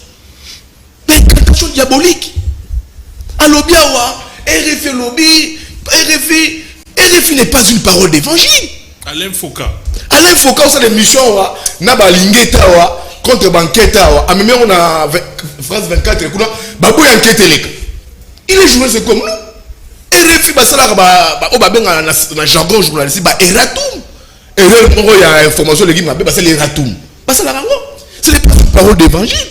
Speaker 1: Mais incantation diabolique. À l'obiawa, RFI lobby, RFI n'est pas une parole d'évangile.
Speaker 5: Alain Foucault,
Speaker 1: ça l'émission na balingeta wa contre banqueta wa. A même on a France 24 kuna babu enquête leka. Il est joué c'est comme nous. RFI basala ba obabenga na jargon journaliste ba eratum. Il y a information les gars basala eratum. Basala rango. Ce n'est pas une parole d'évangile.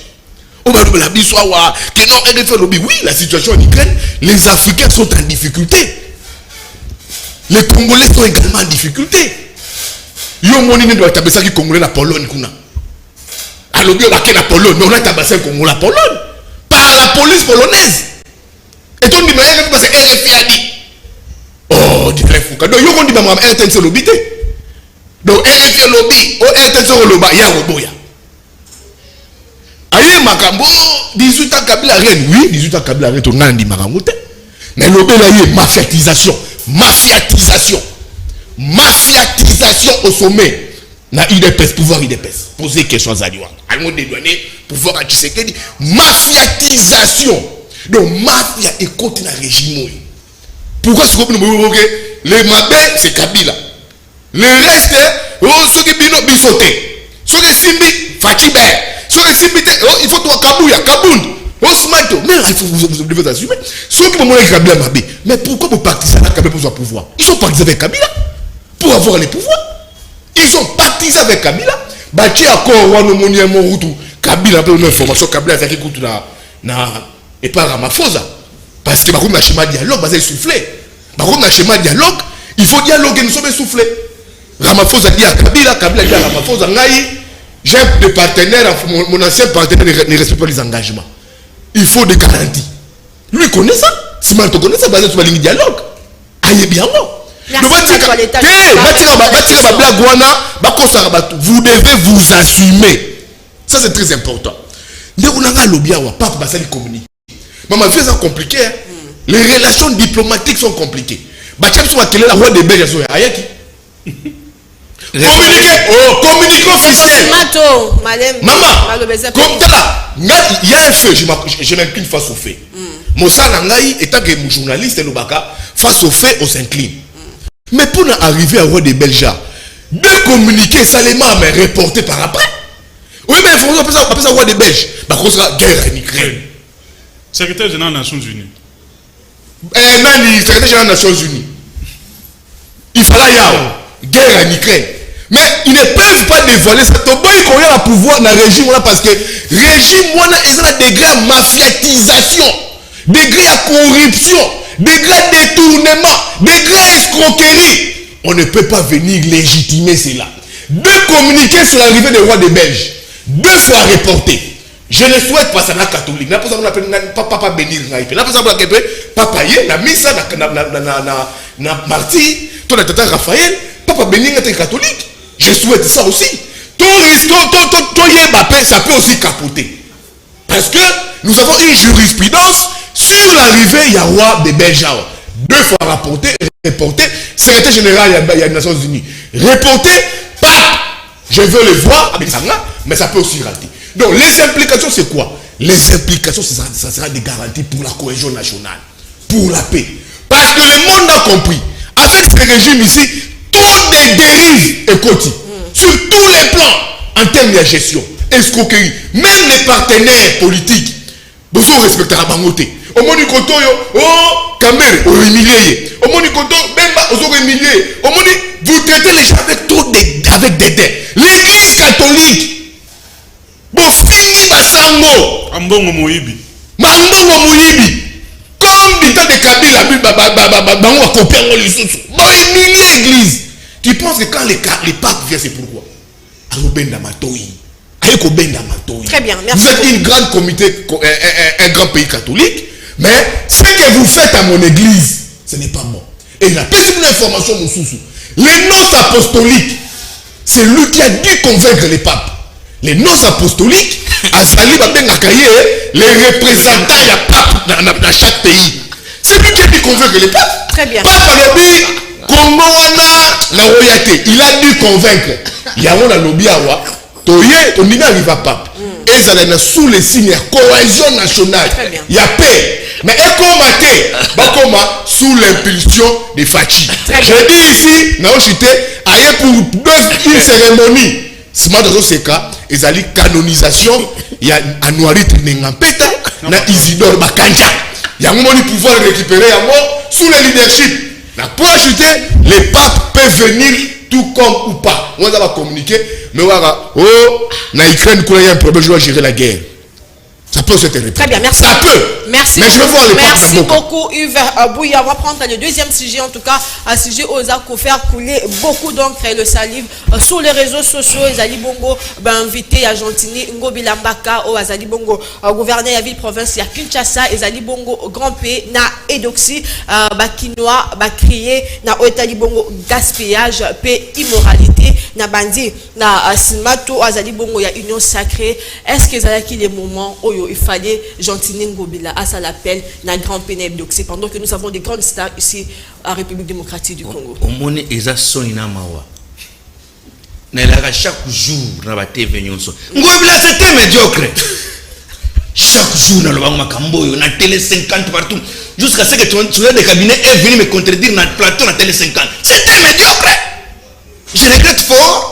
Speaker 1: On va la biswa wa que non RFI lobby oui, la situation en Ukraine, les Africains sont en difficulté. Les Congolais sont également en difficulté. Yo moni ne doit tabasa qui Congolais la Pologne kuna. Alors bien la Pologne, mais on a tabassé Congolais la Pologne par la police polonaise. Et donc il m'a dit que c'est RFI a dit. Oh, du vrai fou. Donc yo on dit maman RTNC lobby. Donc RFI lobby, o RTNC lobby ya roboya. Aye makambo 18 ans Kabila rien. Oui, 18 ans Kabila rien on a dit makambo. Mais lobby là y mafiatisation. Mafiatisation au sommet. Na IDPS, pouvoir IDPS. Poser question à Zaliwan. Allons dédouaner, pouvoir à Tshisekedi. Mafiatisation. Donc, mafia est contre le régime. Pourquoi ce que nous les mabé, c'est Kabila. Le reste, ceux qui bino bisoté. Ceux qui simbi, Fatibé. Ceux qui simbi, il faut toi Kabouya, Kabound. Osmato, mais vous devez assumer. Ceux qui m'ont dit Kabila Mabé, mais pourquoi vous partisans à Kabila pour pouvoir? Ils sont partis avec Kabila. pour avoir les pouvoirs. Ils ont pactisé avec Kabila. Bati accord wanomoni ya morutu. Kabila a une information Kabila zaki kutu na et pas Ramaphosa. Parce que par contre, schéma dialogue, basé soufflé. Par contre, schéma dialogue, il faut dialoguer, nous sommes soufflés. Ramaphosa dit à Kabila, Kabila dit à Ramaphosa, j'ai des partenaires, mon ancien partenaire ne respecte pas les engagements. Il faut des garanties. Lui connaît ça. Si tu connais ça, basé sur la ligne dialogue. Aïe bien non. Vous devez vous assumer. Ça c'est très important. Maman, c'est compliqué. Les relations diplomatiques sont compliquées. La roi des Belges, communiqué officiel. Maman, comme ça, il y a un fait, je m'incline face au fait. Mossa Nangaï, étant que journaliste, face au fait, on s'incline. Mais pour arriver à roi des Belges, de communiquer salement, mais reporter par après. Oui, mais il faut appeler ça roi des Belges. Bah, qu'on sera guerre en Ukraine.
Speaker 5: Secrétaire général des Nations Unies.
Speaker 1: Secrétaire général des Nations Unies. Il fallait y avoir guerre en Ukraine. Mais ils ne peuvent pas dévoiler ça. Tobo il connaît le pouvoir dans le régime là parce que le régime ils ont des degrés de mafiatisation, degrés de corruption, degrés de détournement, degrés d'escroquerie. On ne peut pas venir légitimer cela. De communiquer sur l'arrivée des rois des Belges, deux fois reporter. Je ne souhaite pas ça dans la catholique. N'a pas ça qu'on appelle papa bénir naïpe. N'a pas ça qu'on appelle papa yé na misa na martyr. Toi la tata Raphaël, papa bénir est catholique. Je souhaite ça aussi. Tout risque, ça peut aussi capoter. Parce que nous avons une jurisprudence sur l'arrivée du roi des Belges. Deux fois reporté, secrétaire général il y a les Nations Unies. Reporté, pas. Je veux le voir avec ça, mais ça peut aussi rater. Donc les implications c'est quoi? Les implications ça sera des garanties pour la cohésion nationale, pour la paix. Parce que le monde a compris. Avec ce régime ici, toutes des dérives et quotidiennes. Sur tous les plans, en termes de gestion, escroquerie, même les partenaires politiques, vous respectez la bangote. Au moins du côté, oh, Camer, au humilié. Au moins du côté, Bemba, au humilié. Au moins, vous traitez les gens avec trop avec des dettes. L'église catholique, vous finissez par sango.
Speaker 5: Ambongo Moïbi.
Speaker 1: Mambongo Moïbi. Comme du temps de Kabila, bango a copié les sous. Bon, humilié l'église. Tu penses que quand les papes viennent, c'est pourquoi?
Speaker 3: Très bien, merci.
Speaker 1: Vous êtes une grande communauté, un grand pays catholique, mais ce que vous faites à mon église, ce n'est pas moi. Et il a plus une information, mon sous. Les noces apostoliques, c'est lui qui a dû convaincre les papes. Les noces apostoliques, à Sali les représentants, il y a papes dans chaque pays. C'est lui qui a dû convaincre les papes.
Speaker 3: Très bien.
Speaker 1: Pape Alobi, Congo na royauté, il a dû convaincre. Il y a un lobby à Wa. Toye, on n'y arrive pas. Et ça est sous les signes de cohésion nationale. Il y a paix. Mais comment sous l'impulsion de Fachi. Je dis ici, ailleurs pour une cérémonie. Ce matin, c'est le cas. Il y a une canonisation. Il y a un Anouarit Nengampeta. Il y a Isidore Bakanja. Il y a un moment de pouvoir récupérer à moi sous le leadership. Pour ajouter, les papes peuvent venir tout comme ou pas. On va communiquer. Mais voilà, oh, na Ukraine, il y a un problème, je dois gérer la guerre. Ça peut se terminer.
Speaker 3: Très bien, merci.
Speaker 1: Ça peut.
Speaker 3: Merci.
Speaker 1: Mais je veux voir les papes.
Speaker 3: Merci beaucoup, Yves Bouya. On va prendre le deuxième sujet, en tout cas, un sujet aux pour faire couler beaucoup d'encre et le salive sur les réseaux sociaux. Zali Bongo, invité à Gentini, Ngobi Lambaka, au Azali Bongo, gouverneur de la ville-province, à Kinshasa, et Zali Bongo, grand pays, na Edoxi, Bakinois, crié, na Oetali Bongo, gaspillage, paix, immoralité, na Bandi, na Simato, Azali Bongo, il y a union sacrée. Est-ce que Zalaki les moments où il fallait Gentini Ngobila à ça l'appel na grand pays Edoxi pendant que nous avons des grandes stars ici à République démocratique du Congo.
Speaker 6: Au monde eza sonina mawa. Na la chaque jour na ba TV nyonso. Ngobila c'était médiocre. Chaque jour na lo bango makambo yo na télé 50 partout jusqu'à ce que tu de cabinet est venu me contredire na plateau na télé 50. C'était médiocre. Je regrette fort.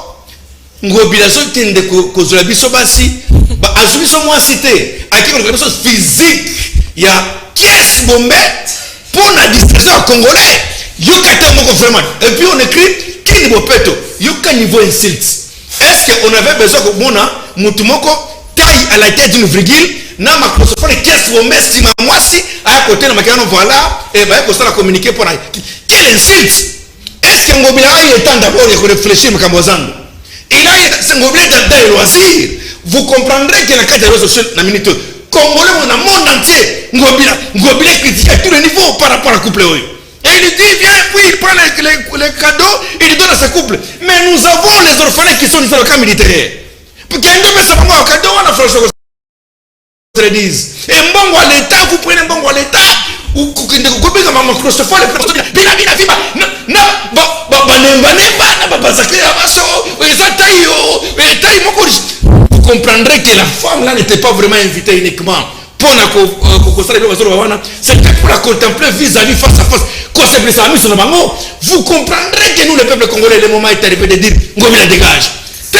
Speaker 6: Ngobila so tende ko zola biso basi ba azumi so moi cité a qui une chose physique il y a caisse bombette pour la distraction congolais Yoka moko vraiment. Et puis on écrit King Bopeto. Yoka niveau insulte. Est-ce qu'on avait besoin que Mona, Moutumoko, taille à la tête d'une virgule, n'a ma microphone qu'est-ce qu'on met si moi si à côté de ma canon voilà et ben pour ça la communiquer pour quel insulte. Est-ce que Ngobila a eu le temps d'abord de réfléchir Makambozando? Il a eu Ngobila dans les loisirs. Vous comprendrez que la carte de réseaux sociaux na minute Congolais dans le monde entier Ngobila critique à tous les niveaux par rapport à couple. Et il dit viens puis il prend les cadeaux il les donne à sa couple. Mais nous avons les orphelins qui sont dans le camp militaire. Parce qu'il y a un cadeau on a fait disent et mbongo à l'état vous prenez mbongo à l'état ou combien de mamans Christophe les personnes bila viva na vous comprendrez que la femme là n'était pas vraiment invitée uniquement pour c'était pour la contempler vis-à-vis face à face vous comprendrez que nous le peuple congolais le moment est arrivé de dire Ngobila dégage. Mais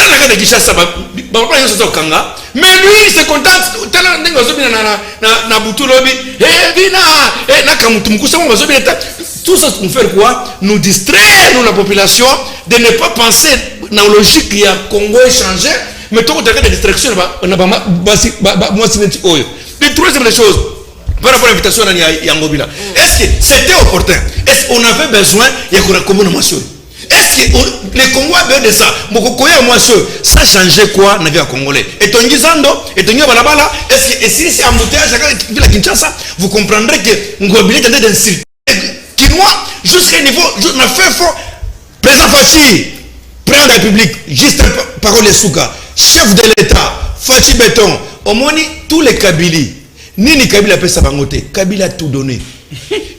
Speaker 6: lui il se contente tout ça pour faire quoi? Nous distraire nous la population de ne pas penser dans la logique qu'il y a Congo échangé mais tout le temps des distractions les troisième des choses par rapport à l'invitation à Ngobila, est-ce que c'était opportun? Est-ce qu'on avait besoin de la communication? Est-ce que les Congolais avaient de ça? Ça changeait quoi dans la Congolais? Et ton Gizando, et ton Yabalabala, est-ce que si c'est embouteillage à la Kinshasa, vous comprendrez que Ngobila est en train d'insulter Kinois jusqu'à un niveau, on a fait fort. Président Fachi, président de la République, juste parole de Souka, chef de l'État, Fachi Béton, au moins tous les Kabili, ni Kabila peut s'abangoter, Kabila a tout donné.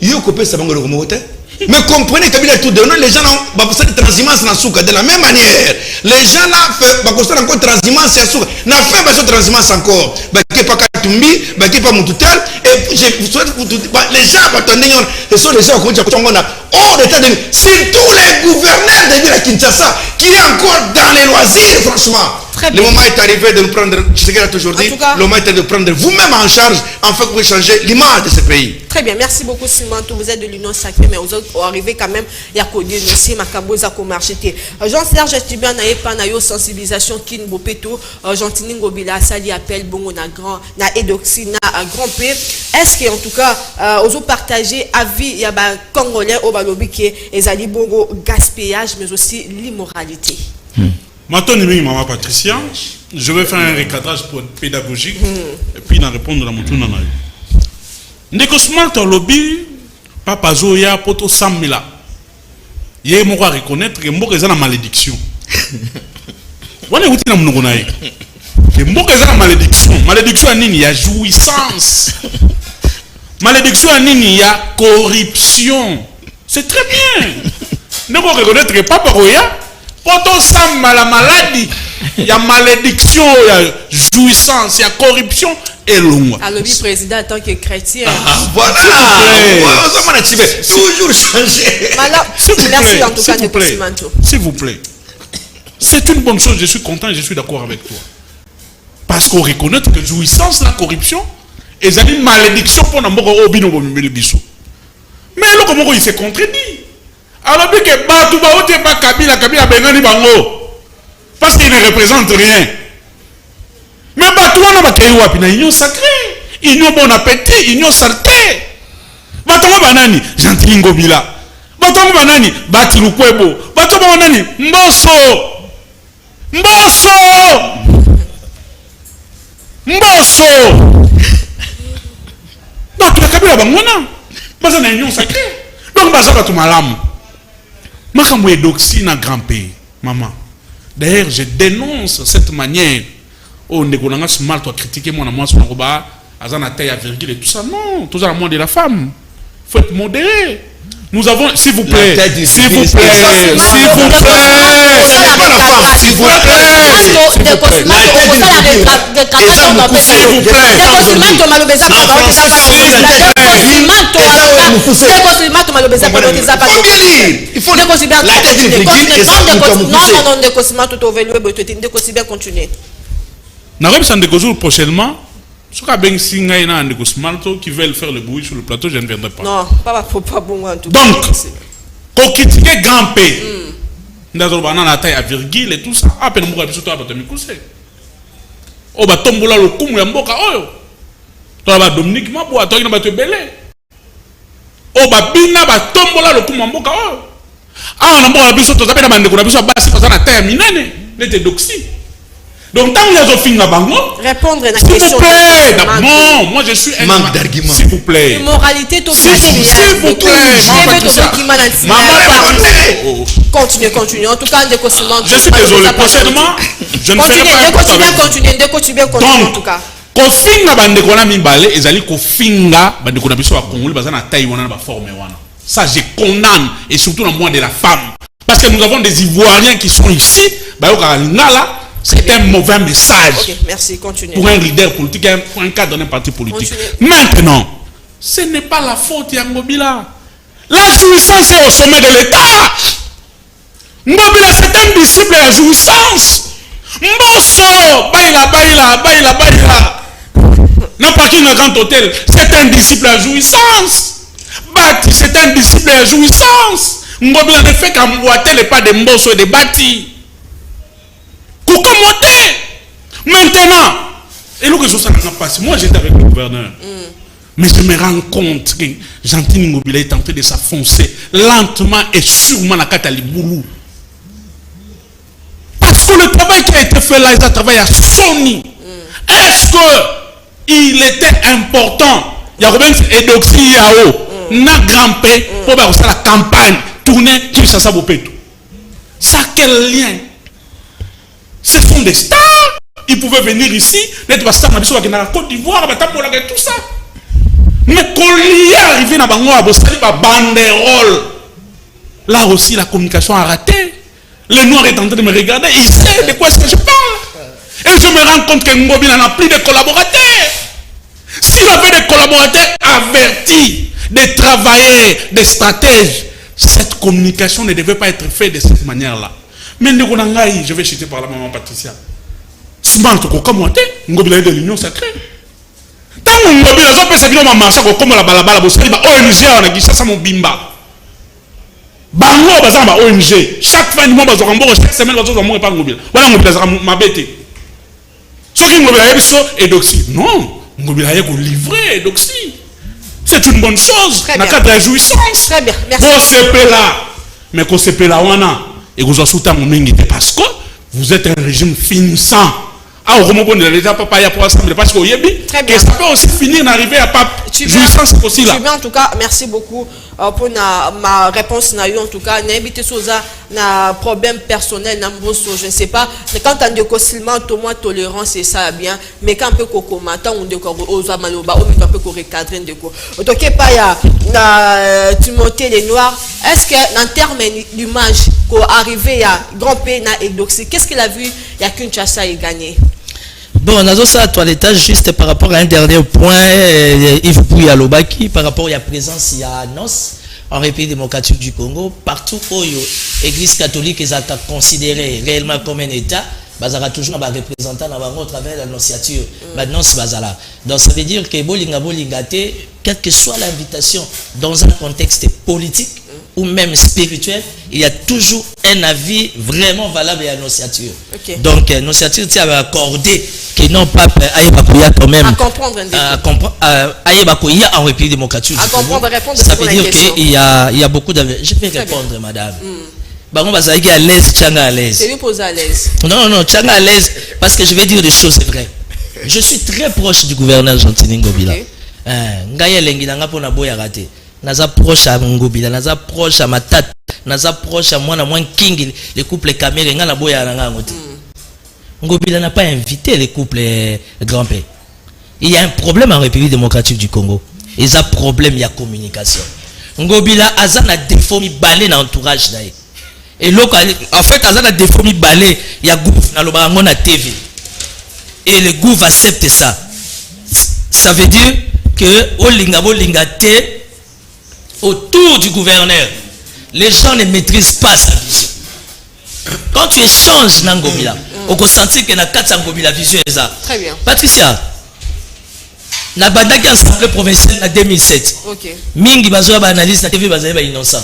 Speaker 6: Yoko peut s'abangoter. Mais comprenez que Kabila a tout donné, les gens ont fait des transhumance dans Souka. De la même manière, les gens là fait encore transhumance à Souka. N'a fait pas de transhumance encore. Qui pas Katumbi, qui pas Moutoutel. Et les gens, ce sont les gens qui ont hors d'état de surtout les gouverneurs de l'île à Kinshasa, qui est encore dans les loisirs, franchement. Le moment est arrivé de nous prendre, je sais qu'elle a aujourd'hui, le moment est de prendre vous-même en charge, afin que vous changer l'image de ce pays.
Speaker 3: Très bien, merci beaucoup Simanto, vous êtes de l'Union Sacrée, mais vous êtes arrivé quand même, il y a qu'au dénoncer, Makamboza Komarchete. Jean-Serge Tibia n'a pas na sensibilisation Kin Bopeto, Gentini Ngobila, Sali appelle Bongo na grand, na Edoxi, na grand P. Est-ce qu'en tout cas, vous avez partagé avis, il y a des Congolais au Balobi qui est Ali Bongo gaspillage, mais aussi l'immoralité?
Speaker 5: Maintenant, maman Patricia, je vais faire un recadrage pour être pédagogique et puis en répondre à mon tour. Ndeko smart lobby, papa Zoya, poto Samila. Il y a à reconnaître que Mboka est la malédiction. On est outil dans mon oreille. Mboka est la malédiction. Malédiction à nini, il y a jouissance. Malédiction à nini, il y a corruption. C'est très bien. Ne pas reconnaître que papa Zoya. Poto Samba la maladie, il y a malédiction, il y a jouissance, il y a corruption et l'ombre.
Speaker 3: Alors, le président en tant que chrétien.
Speaker 6: Voilà. Toujours changer.
Speaker 3: Merci en tout cas de
Speaker 5: s'il vous plaît. C'est une bonne chose, je suis content et je suis d'accord avec toi. Parce qu'on reconnaît que jouissance, la corruption, et ça une malédiction pour nous. Mais là, comment il s'est contredit? Alors que Batou Baote pas Kabila Bengani Bango parce qu'il ne représente rien. Mais Batou on a battu une union sacrée, union bon appétit, union saleté. Batou banani Gentili Ngobila. Batou banani Bati Lukwebo. Batou banani Mboso. Donc la Kabila Bangona, basa na union sacrée. Donc basa Batou Malamu. Makambo Edoxi na grand pays, maman. D'ailleurs, je dénonce cette manière. Oh, Negonanga Smart, toi critiquer moi, moi, son roba, Azana taille à virgule et tout ça. Non, tout ça, le monde de la femme. Il faut être modéré. Nous avons, s'il vous plaît, s'il vous plaît, s'il vous prochainement. Si vous avez qui veulent faire le bruit sur le plateau, je ne viendrai pas.
Speaker 3: Non, pas bon en tout cas.
Speaker 5: Donc, Ko critiquer grand P. Ndazo banana taille à virgule et tout ça. Ah peine mboka biso to abato mikuse. O ba tombola lo kumu ya mboka oyo. To ba Dominique Mabwa to ina bato belé. O ba bina ba tombola lo kumu ya mboka oyo. Ah na mboka biso to zapena bande ko na biso basi ko na taille minene. Nete doxy. Donc, tant que les finga bango,
Speaker 3: répondre à la
Speaker 5: question. S'il vous plaît, non, moi je suis un
Speaker 6: manque d'argument.
Speaker 5: S'il vous plaît.
Speaker 3: Moralité, tout
Speaker 5: s'il vous plaît.
Speaker 3: Continue. En tout cas,
Speaker 5: je suis désolé. Prochainement, je ne ferai pas.
Speaker 3: Continue, en tout cas.
Speaker 5: Kofinga bande kona mibale, ezali kofinga bande kona biso ba Congolais bazana taille wana ba forme wana. Ça je condamne et surtout dans moi de la femme parce que nous avons des Ivoiriens qui sont ici, ba yo ka ngala. C'est un mauvais message.
Speaker 3: Okay, merci, continue.
Speaker 5: Pour un leader politique, pour un cadre d'un parti politique. Continue. Maintenant, ce n'est pas la faute Ngobila. La jouissance est au sommet de l'État. Ngobila, c'est un disciple à jouissance. Mbosso, baila. N'a pas qu'un grand hôtel, c'est un disciple à jouissance. Bati, c'est un disciple à jouissance. Ngobila ne fait qu'emboîter les pas de Mbosso et de Bati. Maintenant, et là que ça n'a pas passé. Moi j'étais avec le gouverneur, mais je me rends compte que Jean-Tine Ngobila est en train de s'affoncer lentement et sûrement la Kataliboulou. Parce que le travail qui a été fait là, c'est un travail à Sony. Est-ce qu'il était important? Il y a Robin Edoxy Yao, n'a grimpé pour faire la campagne, tourner tout ça, ça vous pète. Ça quel lien? Ce sont des stars. Ils pouvaient venir ici, d'être stars dans la Côte d'Ivoire, tout ça. Mais quand il y est arrivé dans la banderole, là aussi la communication a raté. Le noir est en train de me regarder, il sait de quoi est-ce que je parle. Et je me rends compte que Ngobila n'a plus de collaborateurs. S'il avait des collaborateurs avertis, des travailleurs, des stratèges, cette communication ne devait pas être faite de cette manière-là. Mais je vais citer par la maman Patricia. Smart, comme Ngobila de l'Union sacrée. Tant que Ngobila a fait sa marché comme la balabala, ONG, on a dit ça, mon bimba. Bango, bazamba ONG. Chaque fin du mois, chaque semaine, bazamba pas Ngobila. Voilà Ngobila, ma bête. Ce qui Ngobila est doxy. Non, Ngobila est livré, doxy. C'est une bonne chose. Dans le cadre de la jouissance.
Speaker 3: Très bien, merci.
Speaker 5: Mais qu'on s'est là, on a. Et vous en soutenez mon mingi parce que vous êtes un régime finissant. Ah, au moment où on déjà pas pour assembler parce qu'au Yébi, et ça peut aussi finir d'arriver à pas jouissance aussi là.
Speaker 3: En tout cas, merci beaucoup pour ma réponse. En tout cas, n'invité Sosa na problème personnel, je ne sais pas. Mais quand on dit que seulement moins tolérance, c'est ça bien. Mais quand on peut commenter, on dit qu'on a maloba, on peut recadrer de quoi. Donc, pas Timothée les Noirs. Est-ce que en termes d'image, qu'on arrivé à Grand Pays et Doxy, qu'est-ce qu'il a vu? Il y a qu'une chasse à y gagner.
Speaker 4: Bon, on a ça à toilettage juste par rapport à un dernier point, Yves Bouya Lobaki, par rapport à la présence, il y a NOS, en République démocratique du Congo, partout où l'Église catholique est considérée réellement comme un État, il y a toujours un représentant au travers de l'annonciature. Donc ça veut dire que quelle que soit l'invitation dans un contexte politique ou même spirituel, il y a toujours un avis vraiment valable à l'annonciature. Okay. Donc l'annonciature tient à accorder que non pas Aïbakoya quand même
Speaker 3: à comprendre
Speaker 4: Aïbakoya en République démocratique du Congo. Ça veut dire qu'il y a beaucoup d'avis. Je vais répondre, madame. Bah, on va dire à l'aise, Tchanga à l'aise.
Speaker 3: C'est lui poser à l'aise.
Speaker 4: Non, Tchanga à l'aise, parce que je vais dire des choses, c'est vrai. Je suis très proche du gouverneur Jean-Tine Ngobila. Ngaya lengi nanga pona boya raté. Naza proche à Ngobila, naza proche à Matata, naza proche à moi King, les couples Kamere, nga na boya nanga ngote. Ngobila n'a pas invité les couples Grand P. Il y a un problème en République démocratique du Congo. Il y a un problème, il y a communication. Ngobila a défaut mi balé dans l'entourage d'ailleurs. Et en fait, il y a des défauts balais, il y a Gouv dans la TV. Et le Gouv accepte ça. Ça veut dire que autour du gouverneur, les gens ne maîtrisent pas sa vision. Quand tu échanges dans Ngobila, on peut sentir que na 400 Ngobila vision est ça.
Speaker 3: Très bien.
Speaker 4: Patricia, na bandaki assemblée provinciale en 2007.
Speaker 3: OK.
Speaker 4: Mingi bazoa ba analyse na TV bazaye ba innocent.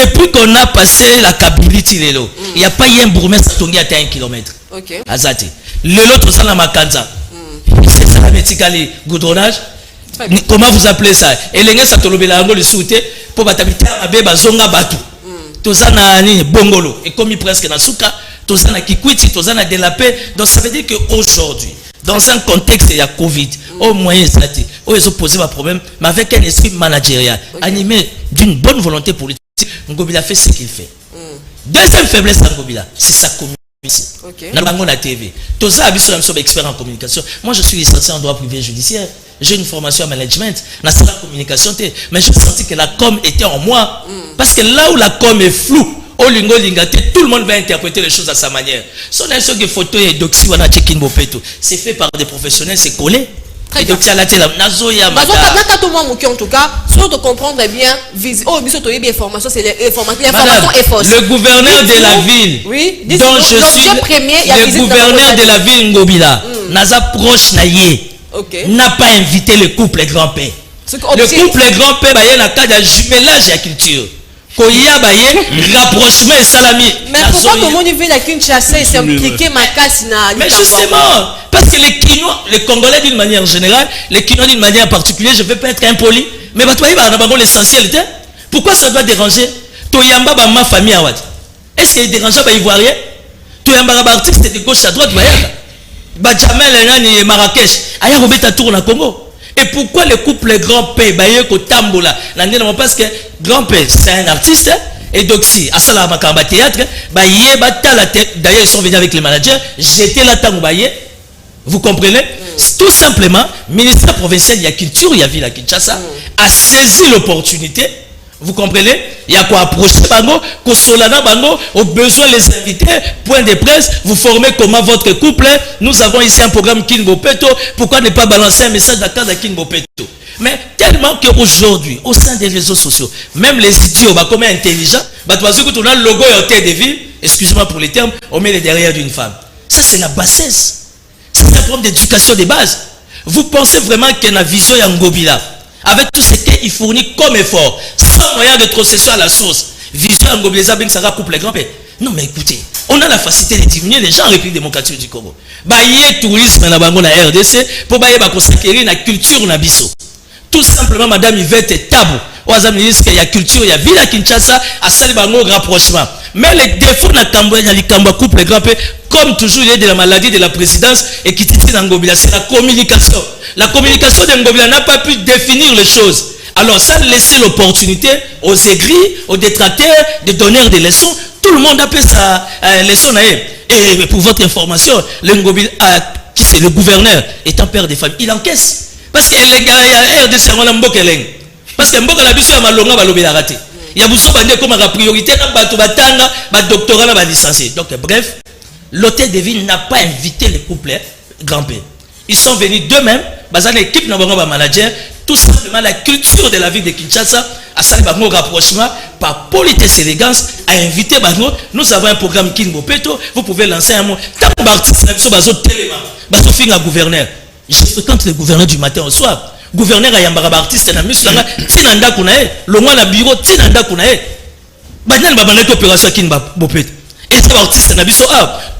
Speaker 4: depuis qu'on a passé la Kabiliti lelo, il n'y a pas eu un bourgmestre qui a atteint 1 kilomètre.
Speaker 3: Ok.
Speaker 4: Azati. Lelo tout ça la Makanza. C'est ça la méticali goudronnage. Comment vous appelez ça? Et les gens ça tolobela ngo le souté pour batabita abe bazonga batu. Tout ça na ni bongolo et comme presque na souka, tout ça na kikwiti, tout ça na delapé. Donc ça veut dire que aujourd'hui, dans un contexte il y a Covid, au moyen ça où ils ont posé un problème, mais avec un esprit managérial, animé d'une bonne volonté politique, Ngobila fait ce qu'il fait. Deuxième faiblesse à Ngobila, c'est sa communication. Dans la TV. Tout ça, je suis expert en communication. Moi, je suis licencié en droit privé et judiciaire. J'ai une formation en management. Dans la communication, mais j'ai senti que la com était en moi. Parce que là où la com est floue, tout le monde va interpréter les choses à sa manière. Son photo et doxy, c'est fait par des professionnels, c'est collé. Et donc, c'est à la télé. En
Speaker 3: tout cas, si on comprendre bien, information, c'est l'information est fausse.
Speaker 4: Le gouverneur de la ville,
Speaker 3: oui,
Speaker 4: dont je suis le gouverneur de la ville Ngobila, Naza proche Naye, n'a pas invité le couple grand-père. Le couple grand-père, il y a un cas de jumelage à la culture. Rapprochement et salami.
Speaker 3: Mais pourquoi tout le monde veut la Kinshasa et s'impliquer ma casse na?
Speaker 4: Mais justement, parce que les Kinois, les Congolais d'une manière générale, les Kinois d'une manière particulière, je ne veux pas être impoli, mais l'essentiel, pourquoi ça doit déranger? Toyamba ma famille à Wad. Est-ce qu'il dérange pas Ivoirien? Toyamba artiste de gauche à droite, Bajamel et Marrakech, Aya Robeta tourne à Congo. Et pourquoi le couple grand-père Tambola? Parce que grand-père c'est un artiste et donc si à ça la théâtre d'ailleurs ils sont venus avec les managers, j'étais là tant vous comprenez? Tout simplement ministère provincial il y a culture, il y a ville à Kinshasa a saisi l'opportunité. Vous comprenez? Il y a quoi approcher Bango, Kosolana Bango, au besoin les invités, point de presse, vous formez comment votre couple. Nous avons ici un programme King Bopeto. Pourquoi ne pas balancer un message d'accord de King Bopeto? Mais tellement qu'aujourd'hui, au sein des réseaux sociaux, même les studios, comme intelligents, on a le logo et hôtel de ville, excusez-moi pour les termes, on met les derrière d'une femme. Ça, c'est la bassesse. C'est un problème d'éducation de base. Vous pensez vraiment qu'il y a une vision Ngobila avec tout ce qu'il fournit comme effort, sans moyen de procession à la source. Vision Ngobila, ça va couper les grands-pères. Non, mais écoutez, on a la facilité de diminuer les gens en République démocratique du Congo. Il y a tourisme dans la RDC pour consacrer la culture na biso. Tout simplement, Madame Yvette Tabou, il y a culture, il y a ville à Kinshasa, à Salibango rapprochement. Mais les défauts de la couple les grands-pères, comme toujours, il y a de la maladie de la présidence et qui titille dans Ngobila, c'est la communication. La communication de Ngobila n'a pas pu définir les choses. Alors ça laissait l'opportunité aux aigris, aux détracteurs, des donneurs de leçons. Tout le monde a fait sa leçon. Et pour votre information, le Ngobila, qui c'est le gouverneur, étant père des familles, il encaisse. Parce qu'il y a RDC, parce que Mboka la biso ya malonga balobela raté. Il y a beaucoup de comme la priorité na doctorat na licencié. Donc bref, l'hôtel de ville n'a pas invité les couples grand-père. Ils sont venus d'eux-mêmes, basant l'équipe na bango ba manager, tout simplement la culture de la ville de Kinshasa à sali bango rapprochement par politesse et élégance à inviter bango. Nous avons un programme King Bopeto, vous pouvez lancer un mot. Tant d'artistes na biso bazo téléma, bazo finga gouverneur. Je fréquente le gouverneur du matin au soir. Gouverneur ayambara artiste na mislanga tinanda kunae longwa na bureau tinanda kunae banyana babandaki opération King Bopeto et c'est artiste na biso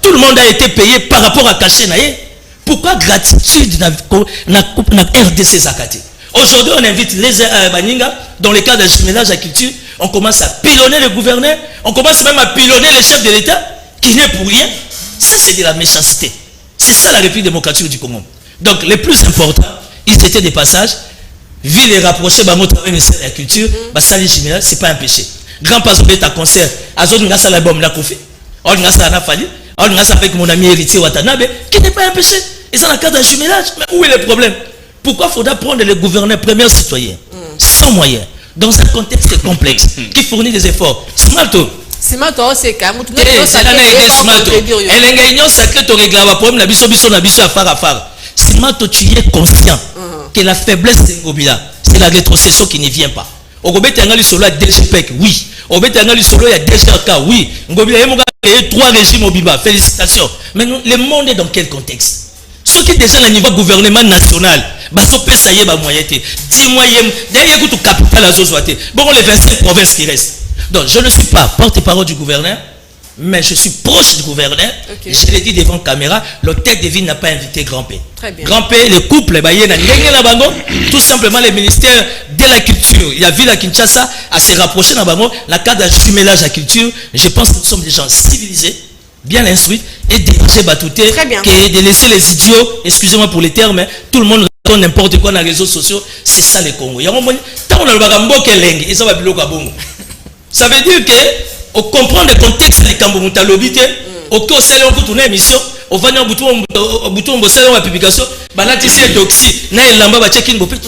Speaker 4: tout le monde a été payé par rapport à cachet nae. Pourquoi gratitude na RDC Zakati? Aujourd'hui on invite les baninga dans le cadre de jumelage à culture, on commence à pilonner le gouverneur, on commence même à pilonner les chefs de l'État qui n'est pour rien. Ça c'est de la méchanceté. C'est ça la République démocratique du Congo. Donc les plus importants, ils étaient des passages, ville et rapproché, travail ministère de la culture, c'est pas un péché. Grand pasteur est à concert, Azon Ngasa l'album la Kofi, on Ngasa la Nafali, on Ngasa avec mon ami héritier Watanabe, qui n'est pas un péché. Et ça, dans le cadre d'un jumelage, mais où est le problème? Pourquoi faudra prendre le gouverneur premier citoyen, sans moyens, dans un contexte complexe, qui fournit des efforts? Smalto.
Speaker 3: Smalto, c'est quand même.
Speaker 4: C'est l'année de Smalto. Elle a une union sacrée, tu règles un problème, la biso à phare. Smalto, tu es conscient que la faiblesse de Ngobila, c'est la rétrocession qui ne vient pas. Au Gobet, il y a solo à DGPEC, oui. Au Gobet, il y a solo à DGRK, oui. Ngobila, il y a 3 régimes au Biba, félicitations. Mais le monde est dans quel contexte? Ceux qui déjà au niveau gouvernement national, ça y est, moyen. Dis-moi, il y a tout capital à Zozouate. Bon, les 25 provinces qui restent. Donc, je ne suis pas porte-parole du gouverneur, mais je suis proche du gouverneur. Okay. Je l'ai dit devant caméra, l'hôtel de ville n'a pas invité Grand P.
Speaker 3: Très bien.
Speaker 4: Grand P, le couple, tout simplement le ministère de la culture. Il y a vu la Kinshasa à se rapprocher dans la cadre de jumelage à la culture. Je pense que nous sommes des gens civilisés, bien instruits, et dérangés batoutés, que de laisser les idiots, excusez-moi pour les termes, tout le monde raconte n'importe quoi dans les réseaux sociaux, c'est ça le Congo. Ça veut dire que on comprend le contexte de Kambo Moutalobité, au cas où c'est une émission, au venir au bouton de publication,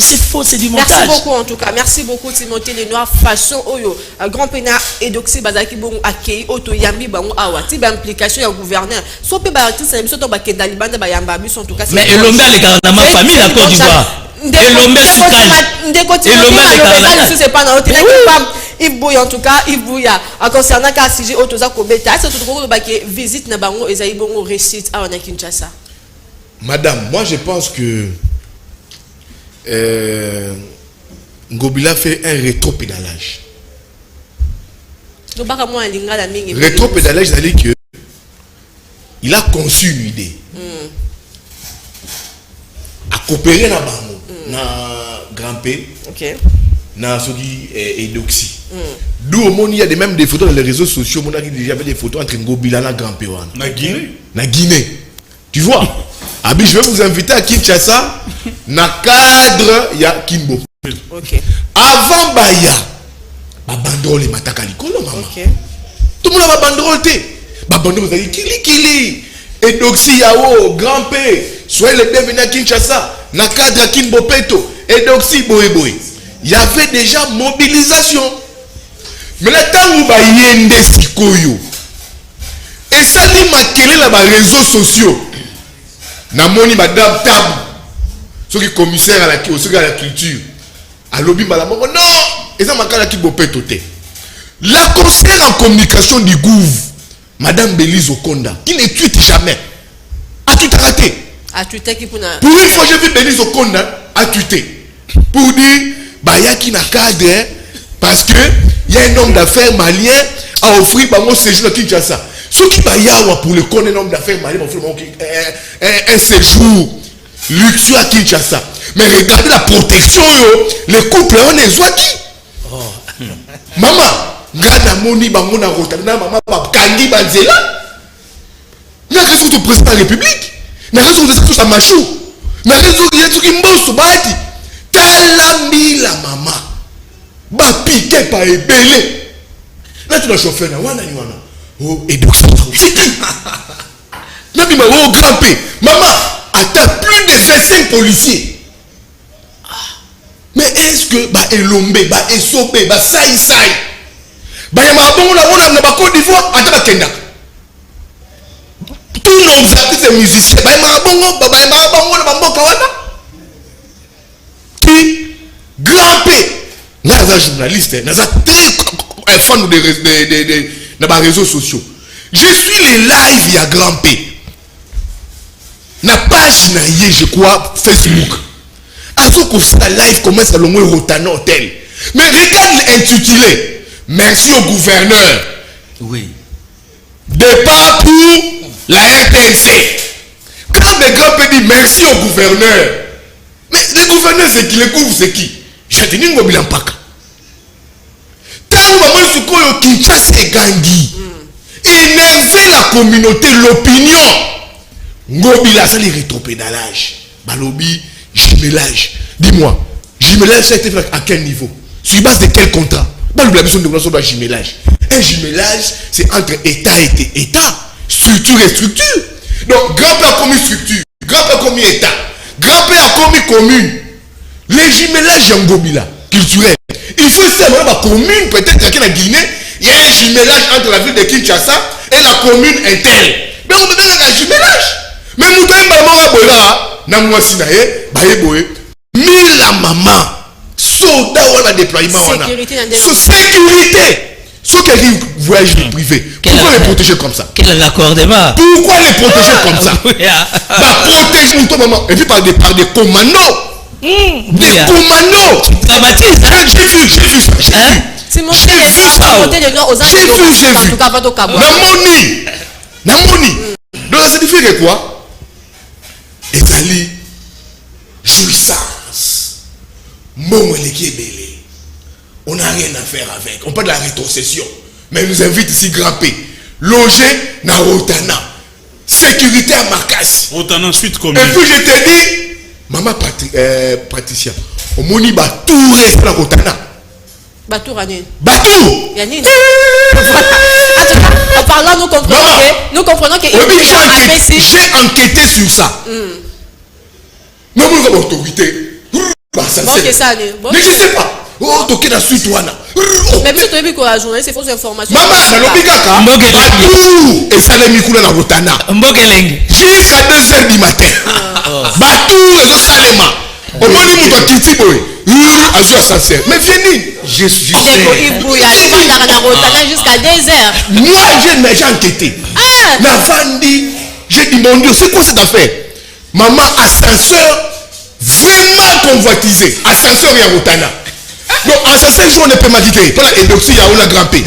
Speaker 4: c'est faux, c'est du montage.
Speaker 3: Merci beaucoup en tout cas, merci beaucoup Timothée Lenoir, façon Oyo, Grand Pena et Doxy Bazaki Bon accueilli, Auto Yambi Bango Awa, Tiba implication du gouverneur, soit peu bâti, c'est l'émission de Dalibanda Bayambabus en tout cas.
Speaker 4: Mais Elombe les carnamans famille la Côte d'Ivoire. Elombe sucrage.
Speaker 3: Elombe c'est pas dans l'autre. Yves Bouya en tout cas, Yves Bouya. Concernant le sujet Otoza Kobeta, c'est tout le monde qui visite Nabango et Zaïbongo récite à Kinshasa.
Speaker 1: Madame, moi je pense que Ngobila fait un rétropédalage. Rétropédalage, c'est-à-dire que il a conçu une idée. À coopérer dans Bango, dans Grand P. Ok. Dans ce qui est Doxy. D'où au monde il y a même des photos dans les réseaux sociaux. On a déjà des photos entre Ngobila et Grand P.
Speaker 5: Na Guinée.
Speaker 1: Na Guinée. Tu vois? Abi, je vais vous inviter à Kinshasa. Na cadre, il y a Kimbo.
Speaker 3: Ok.
Speaker 1: Avant Baya, ba bandrole mataka likolo maman. Ok. Tout le monde a bandrole té. Ba bandrole vous avez kili. Et Doxy Yao, Grand P. Soyez les bienvenus à Kinshasa. Na cadre Kimbo Peto. Et Doxy Boé. Il y avait déjà mobilisation. Mais là, tant que vous yende sikoyo, et ça dit maquiller là les réseaux sociaux. Na moni madame Tabou, ceux qui commissaire à la culture, à lobby malamongo non, et ça makala ki bopetote. La conseillère en communication du gouv, madame Bélise Okonda, qui ne tweete jamais, a tout raté.
Speaker 3: A tweeté qui pour
Speaker 1: une fois j'ai vu Bélise Okonda a tweeté pour dire Bayaki na cadre parce que il y a un homme d'affaires malien a offert bango séjour à Kinshasa. Ce qui bayawa pour le connaître un homme d'affaires malien a offert un séjour luxueux à Kinshasa. Mais regardez la protection les couples on est zoaki. Maman, ngana moni bango na rotana maman pa kangi banzela. Na raison du président de la République. Na raison de tout ça machou. Na raison de tout qui mbosso bati. Talambi la maman ba piqué par ebélé là tu dois chauffer na wana ni wana oh et donc c'est qui na bima oh Grand P maman attends plus de 25 policiers mais est-ce que ba elombe ba esobe ba sai ba yama bongo na wana na ba Côte d'Ivoire ata ba kenda tous nos artistes et musiciens ba yama bongo na ba mboka wana Grand P, naza journaliste, naza très fan des réseaux sociaux. Je suis les live il y a Grand P. Na page naie je crois Facebook. Azoko la live commence à l'omwe Rotana Hotel. Mais regarde l'intitulé. Merci au gouverneur.
Speaker 4: Oui.
Speaker 1: Départ pour la RTNC. Quand le Grand P dit merci au gouverneur. Mais le gouverneur c'est qui? Le couvre c'est qui? Je te dis Ngobila Mpaka. Tant maman Sukoyo Kinshasa et Gangi. Énerver la communauté, l'opinion. Ngobila ça les rétropédalage. Balobi, jumelage. Dis-moi, jumelage ça a été fait à quel niveau? Sur base de quel contrat? Balobi la besoin de relation de jumelage. Un jumelage c'est entre État et État. Structure et structure. Donc Grand P a commis structure. Grand P a commis État. Grand P a commis commune. Les jumelages en Ngobila culturel. Il faut savoir la commune, peut-être qu'en Guinée, il y a un jumelage entre la ville de Kinshasa et la commune interne. Mais on peut faire un jumelage. Mais nous avons mille la maman, soda ou la déploiement.
Speaker 3: Sécurité.
Speaker 1: Ceux qui voyagent privé, pourquoi les protéger comme ça?
Speaker 4: Quel raccordement?
Speaker 1: Pourquoi les protéger comme ça? Protège nous maman. Et puis par des commandos. Des commandos.
Speaker 4: Dramatisme.
Speaker 1: J'ai vu. Namoni. Donc ça signifie que quoi? Ezali jouissance. Mon qui est belé. On n'a rien à faire avec. On parle de la rétrocession. Mais il nous invite ici grimper. Loger na Rotana. Sécurité à Marcas.
Speaker 5: Rotana suite comme.
Speaker 1: Et puis je te dis, maman Patricia, au moni Batou reste la Rotana.
Speaker 3: Batou Ranine.
Speaker 1: Batou.
Speaker 3: Yanine. En parlant, nous comprenons que
Speaker 1: j'ai enquêté sur ça. Non, nous avons autorité. Mais je sais pas. Oh, toqué la suite, Wana.
Speaker 3: Mais puis, tu as vu que la journée, c'est fausse information.
Speaker 1: Maman, la lobigaka. Batou. Et ça, les Mikula na Rotana. Jusqu'à 2h du matin. Batou, et ça, Salema. Au moins, nous avons quitté, boy. Mais venez. Je sais.
Speaker 3: Jusqu'à 2h.
Speaker 1: Moi, j'ai enquêté. La Vandi, j'ai dit, mon Dieu, c'est quoi cette affaire? Maman, ascenseur, vraiment convoitisé. Ascenseur et à Rotana. Donc, ascenseur, jour, on ne peut pas dire. Pour la édoxie, on a grimpé.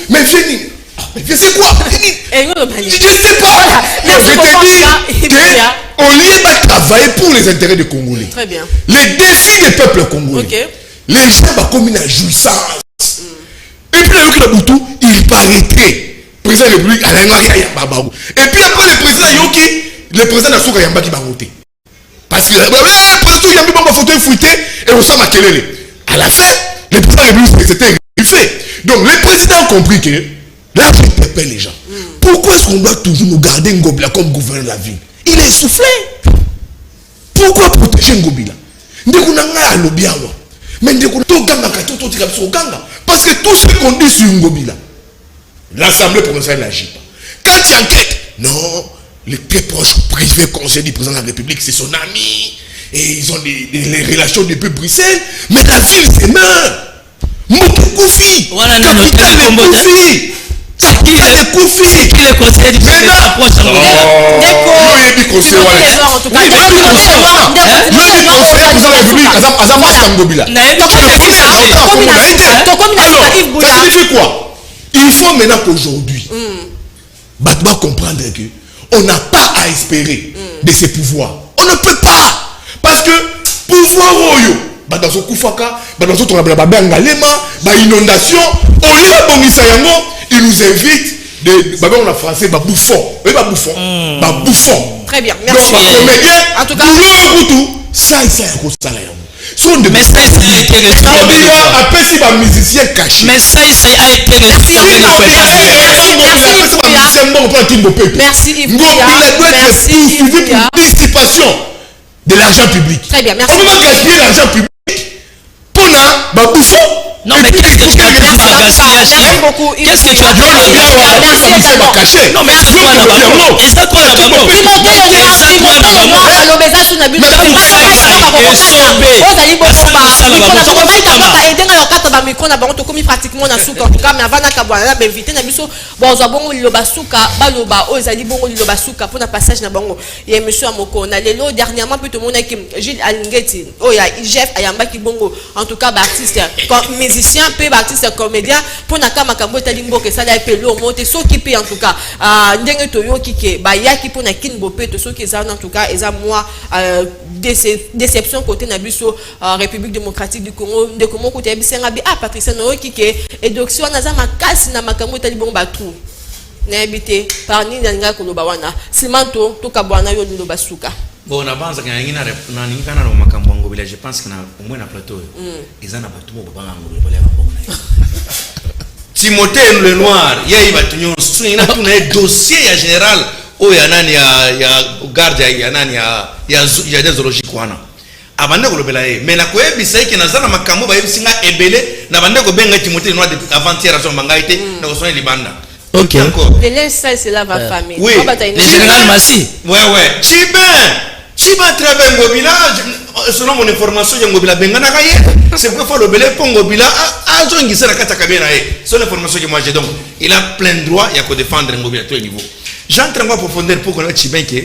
Speaker 1: Mais venez. Mais c'est quoi? Je ne sais pas. Je te dis qu'on lieu de travailler pour les intérêts des Congolais.
Speaker 3: Très bien.
Speaker 1: Les défis des peuples congolais.
Speaker 3: Okay.
Speaker 1: Les gens vont comme une jouissance. Et puis avec le Boutou, il paraîtrait. Président de la République, et puis après le président Yoki, le président de la Souka Yamba qui va voter. Parce que le président Yamba va voter fouetté et on s'en va kelele. À la fin, le président de la République c'était fait. Donc le président a compris que là, je prépare les gens. Pourquoi est-ce qu'on doit toujours nous garder Ngobila comme gouverneur de la ville? Il est essoufflé. Pourquoi protéger Ngobila? Parce que tout ce qu'on dit sur Ngobila, l'Assemblée provinciale n'agit pas. Quand il enquête, non, les très proches privés conseillers du président de la République, c'est son ami, et ils ont les relations depuis Bruxelles, mais la ville c'est meurt. Moukoufi, capitale de Koufi. C'est qui le conseiller du président approche quoi? Il faut maintenant qu'aujourd'hui, Batba comprendre que on n'a pas à espérer de ces pouvoirs. On ne peut pas. Parce que pouvoir oyo, dans ce koufaka, dans ce inondation, on y va bongi sayango. Il nous invite on a français, bouffon. Oui, bouffon. Bouffon.
Speaker 3: Très bien, merci.
Speaker 1: Donc, comédien,
Speaker 3: en tout cas,
Speaker 1: ça,
Speaker 4: mais ça a été
Speaker 1: musicien caché.
Speaker 4: Mais ça a été
Speaker 3: merci Yves.
Speaker 1: Dissipation de l'argent public.
Speaker 3: Très bien, merci.
Speaker 1: On peut pas gaspiller l'argent public pour un bouffon.
Speaker 4: Non, mais qu'est-ce que tu as dit?
Speaker 3: Merci beaucoup.
Speaker 4: Qu'est-ce que tu as dit?
Speaker 3: Merci également.
Speaker 4: Non, mais c'est quoi là-bas? Et ça, quoi là-bas?
Speaker 3: pratiquement na suka en tout cas mais avant na kabwana na invité na biso bonzo bongo liloba suka baloba ozali bongo liloba suka pour na passage na bango ya monsieur Amoko na lelo dernièrement peut tout le monde qui Gilles Alingeti oya Jeff ayamba ki bongo en tout cas artiste musicien pe artiste comédien pour na kama kambo talimbo que ça la pelo monte so qui pe en tout cas ndenge toyo kike ba yaki pour na kinbo pe to so qui ça en tout cas eza moi déception côté na biso République démocratique du Congo de comment côté bisenga bi Patricia no kike et donc si on a za makasi na makambo talibon batu na habité par ni nga koloba wana simanto to kabwana yo liloba suka.
Speaker 6: Bon, avance quand il y a un makambo ngobila, je pense que na au moins na plateau ils en a pas tout bon papa ngobila ba Timothée le noir ya ibatunyo sina tuna dossier ya général o ya nani ya garde ya nani ya zoologique wana abande kolobela ye mais na koyebisa yeke nazana makambo ba yebisinga ebele na bande ko benga Timothée le noir depuis avant-hier aso mangaite na ko sona libanda.
Speaker 3: OK. De l'instant c'est là va famille.
Speaker 6: Oui.
Speaker 4: Le général Massi.
Speaker 6: Ouais. Chiba travaille ngobila selon mon information ya ngobila bengana kaye c'est pourquoi faut le belé pour ngobila a zongisa na kata kabena ye son information que moi j'ai donc il a plein de droit ya ko défendre ngobila à tous les niveaux. J'entre en profondeur pour connaître Chiba que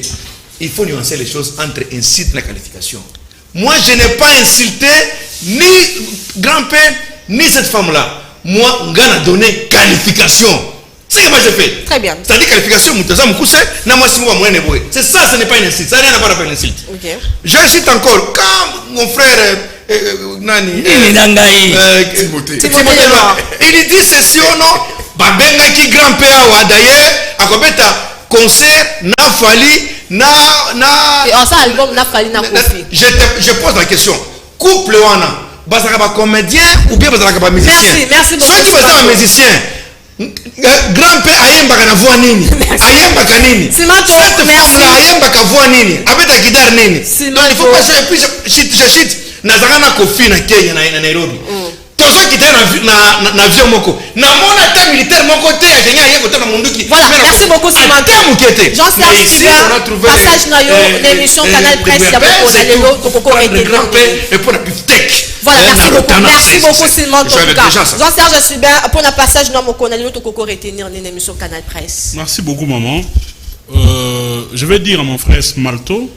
Speaker 6: il faut nuancer les choses entre incite la qualification Moi, je n'ai pas insulté ni grand-père, ni cette femme-là. Moi, on a donné qualification. C'est ce que moi j'ai fait.
Speaker 3: Très bien.
Speaker 6: C'est-à-dire qualification, c'est ça, ce n'est pas une insulte. Ça n'a rien à voir avec une insulte.
Speaker 3: Okay.
Speaker 6: J'incite encore, quand mon frère Nani, Timothée, il dit ceci ou non, Babenga qui grand-père ou d'ailleurs, à Kobeta, concert, n'a fallu,
Speaker 3: Et en ça, album n'a fallu n'a Kofi.
Speaker 6: Je pose la question. Couple wana, bazaraba comédien ou bien bazaraba musicien?
Speaker 3: Merci beaucoup.
Speaker 6: Soit tu es un musicien. Grand-père ayemba na voix nini? Ayemba kanini? Cette femme-là ayemba ka voix nini? Abeta guitare nini? Donc il faut pas ça. Et puis je chite. Nazarana Kofi na Kenya na Nairobi. Tozo guitare na avion moko. Na mona ta militaire moko te ya Kenya yeko ta na munduki.
Speaker 3: Voilà, merci beaucoup Simanto. Jean-Serge Sylvain, passage na yo l'émission Canal Presse ya beaucoup na lelo tokoko
Speaker 6: grand-père et pour la beefsteak.
Speaker 3: Voilà, merci beaucoup Simanto. Jean-Serge Sylvain pour la passage na moko na lelo tokoko retenir l'émission Canal Presse.
Speaker 5: Merci beaucoup maman. Je vais dire à mon frère Smalto,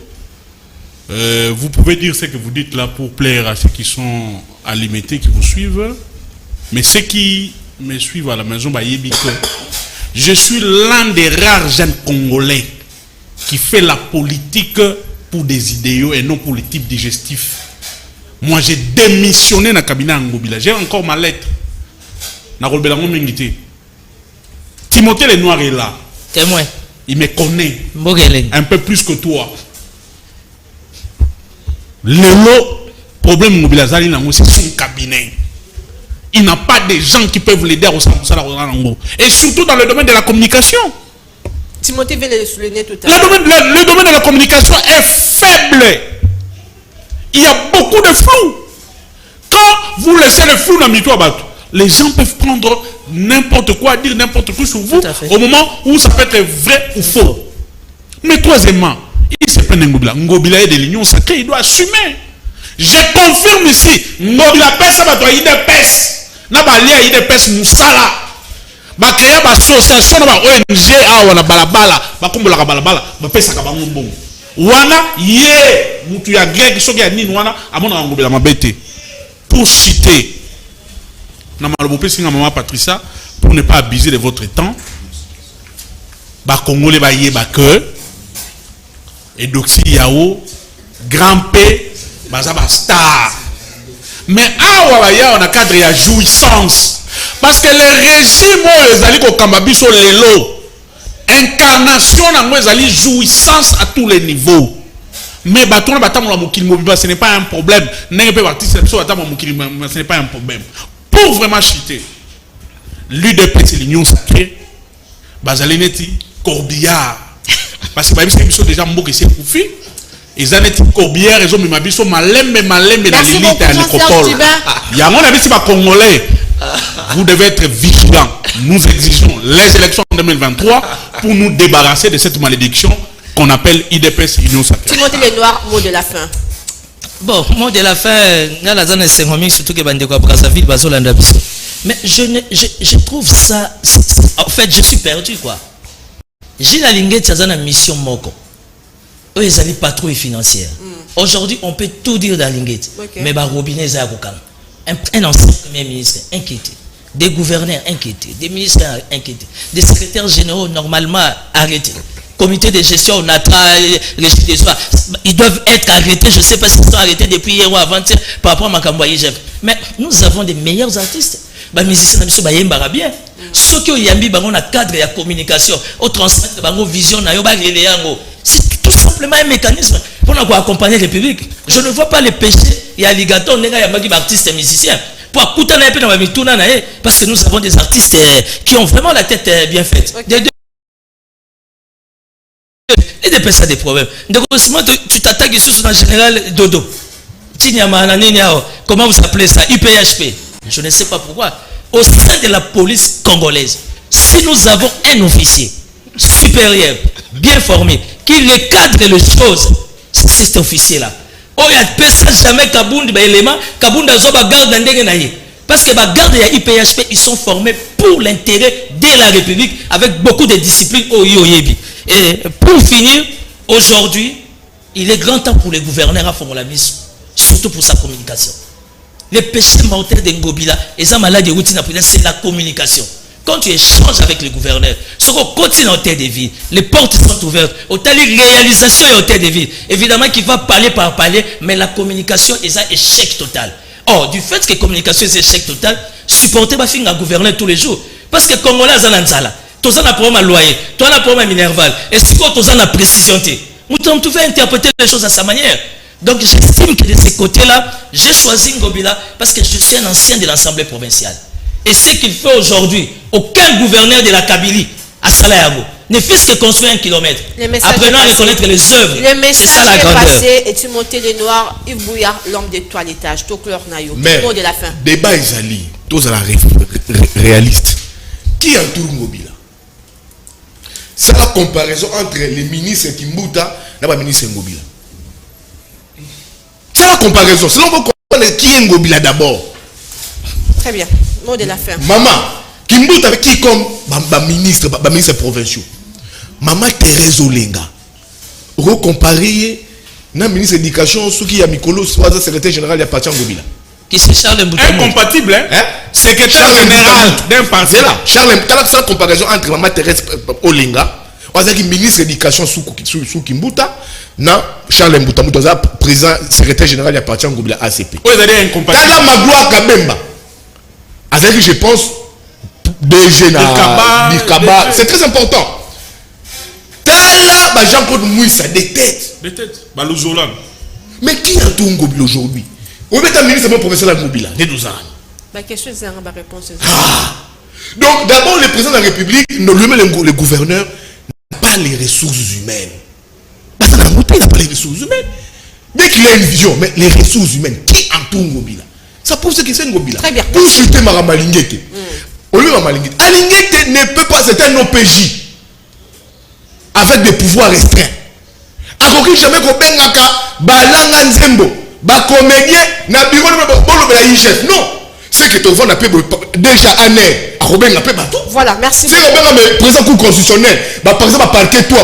Speaker 5: vous pouvez dire ce que vous dites là pour plaire à ceux qui sont alimentés, qui vous suivent, mais ceux qui me suivent à la maison, bah, je suis l'un des rares jeunes Congolais qui fait la politique pour des idéaux et non pour les types digestifs. Moi, j'ai démissionné dans le cabinet Ngobila. J'ai encore ma lettre. Timothée Lenoir est là.
Speaker 4: Témoin.
Speaker 5: Il me connaît.
Speaker 4: Mbogele.
Speaker 5: Un peu plus que toi. Le problème mobilisation c'est son cabinet. Il n'a pas de gens qui peuvent l'aider au Samsara. Et surtout dans le domaine de la communication.
Speaker 3: Timothée vient de le souligner tout à l'heure.
Speaker 5: Le domaine de la communication est faible. Il y a beaucoup de flou. Quand vous laissez le flou dans le micro, les gens peuvent prendre n'importe quoi, dire n'importe quoi sur vous au moment où ça peut être vrai ou faux. Mais troisièmement, il se prend Ngobila. Ngobila est de l'union sacrée, il doit assumer. Je confirme ici, Ngobila pèse ça, il pèse. Na balia il pèse Moussala. Ba créer ba association ba ONG a wana balabala, ba kombola ka balabala, ba pèse ka bango mbongo. Wana ye mutu ya grec soki ya nini wana amona Ngobila mabete. Pour citer na malobo singa maman Patricia, pour ne pas abuser de votre temps, ba Congolais ba yeba que et Doxy Yao, Grand P, Bazaba Star. Mais on a cadre de jouissance. Parce que les régimes, les alliés au Kambabiso, les lots, incarnation, les jouissance à tous les niveaux. Mais ce n'est pas un problème. Ce n'est pas un problème. Pour vraiment chuter, l'UDP, c'est l'union sacrée. Bazalineti, Corbillard. Parce que ils sont déjà beaucoup ici pour filles. Ils ont été Corbière, ils ont mis ma biso malembe dans l'élite à l'école. Il y a mon avis, c'est pas Congolais. Vous devez être vigilants. Nous exigeons les élections en 2023 pour nous débarrasser de cette malédiction qu'on appelle IDPS Union Sacrée.
Speaker 3: Timothée Lenoir, mot de la fin.
Speaker 4: Bon, mot de la fin, surtout que Bandeko Brazzaville, Bazolanda Biso. Mais je trouve ça. En fait, je suis perdu quoi. J'ai la ligne de la mission Moko. Eux, ils allaient pas trop financière. Aujourd'hui, on peut tout dire dans la ligne. Mais Robinet Zagoukam. Un ancien premier ministre inquiété. Des gouverneurs inquiétés. Des ministres inquiétés. Des secrétaires généraux normalement arrêtés. Comité de gestion, on a régime des soins. Ils doivent être arrêtés. Je ne sais pas s'ils sont arrêtés depuis hier ou avant-hier par rapport à Makambo Yéjef. Mais nous avons des meilleurs artistes. Les musiciens sont bien. Ceux qui ont un cadre de communication, au transmettre une vision, c'est tout simplement un mécanisme pour accompagner le public. Je ne vois pas les péchés et alligators, il y a des artistes et musiciens. Pour écouter un peu dans la parce que nous avons des artistes qui ont vraiment la tête bien faite. Et des personnes des problèmes. Donc, tu t'attaques sur un général Dodo. Comment vous appelez ça? UPHP. Je ne sais pas pourquoi. Au sein de la police congolaise, si nous avons un officier supérieur, bien formé, qui recadre les choses, c'est cet officier-là. Oh, il n'y a personne jamais Kabound, élément, Kabound a zoba garde parce que les gardes de IPHP, ils sont formés pour l'intérêt de la République avec beaucoup de discipline au Yoyebi. Et pour finir, aujourd'hui, il est grand temps pour les gouverneurs à faire la mission. surtout pour sa communication. Les péchés mortels de Ngobila, et ça malade de routine, c'est la communication. Quand tu échanges avec le gouverneur, ce qu'on continue en terre de vie, les portes sont ouvertes, au tali réalisation et au terre de vie. Évidemment qu'il va parler par parler, mais la communication est un échec total. Or, du fait que la communication est un échec total, supporter ma fille à gouverner tous les jours. Parce que Congolais, ils ont un salaire. Tous ont un problème à loyer, tous ont un problème à minerval. Et si vous avez une précision, nous pouvons interpréter les choses à sa manière. Donc, j'estime que de ce côté-là, j'ai choisi Ngobila parce que je suis un ancien de l'Assemblée provinciale. Et ce qu'il fait aujourd'hui, aucun gouverneur de la Kabylie à Salayago ne fût-ce que construire 1 kilomètre. Apprenons à reconnaître les œuvres.
Speaker 3: Le message est passé et tu montais les noirs, Yves Bouillard, l'homme de toilettage, tout clair naïo. Mot de la fin.
Speaker 1: Débat Isali, tous à la réaliste. Qui entoure Ngobila? C'est la comparaison entre les ministres Kimbuta et les ministres Ngobila. C'est la comparaison. Sinon, on va comprendre qui est Ngobila d'abord.
Speaker 3: Très bien. Mot de la fin.
Speaker 1: Maman, Kimbuta avec qui comme ministre provinciaux. Maman Thérèse Olenga. Vous comparez le ministre de l'Éducation, ce qui est Mikolo, soit le secrétaire général de Pachan Ngobila.
Speaker 4: Qui c'est Charles Mbouta?
Speaker 5: Incompatible, hein? Secrétaire général d'un parti.
Speaker 1: Charles, c'est la comparaison entre Maman Thérèse Olenga, le ministre de l'Éducation sous Kimbuta, na Charles Mbouta, président secrétaire général de Pachan Ngobila ACP.
Speaker 5: Vous avez incompatible.
Speaker 1: Tala Magloire Kabemba. Avec je pense DG na Bikaba, c'est très important. Tala Jean-Claude Mouissa des têtes.
Speaker 5: Des têtes. Balozolan.
Speaker 1: Mais qui entoure Ngobila aujourd'hui? On met un ministre professionnel à Ngobila.
Speaker 3: La question c'est une réponse.
Speaker 1: Donc d'abord le président de la République, lui-même le gouverneur, n'a pas les ressources humaines. Parce que il n'a pas les ressources humaines. Dès qu'il a une vision, mais les ressources humaines, qui entoure Ngobila? Ça prouve ce que c'est Ngobila.
Speaker 3: Très bien.
Speaker 1: Pour chuter Maramalingete. Alingete ne peut pas, c'est un OPJ. Avec des pouvoirs restreints. Akoki jamais ko bengaka balanga nzembo, ba comédien na bureau de la IGF. Non. C'est que ton vent n'a pas déjà année.
Speaker 3: Voilà, merci.
Speaker 1: C'est le président coup constitutionnel. Par exemple, à parquet toi,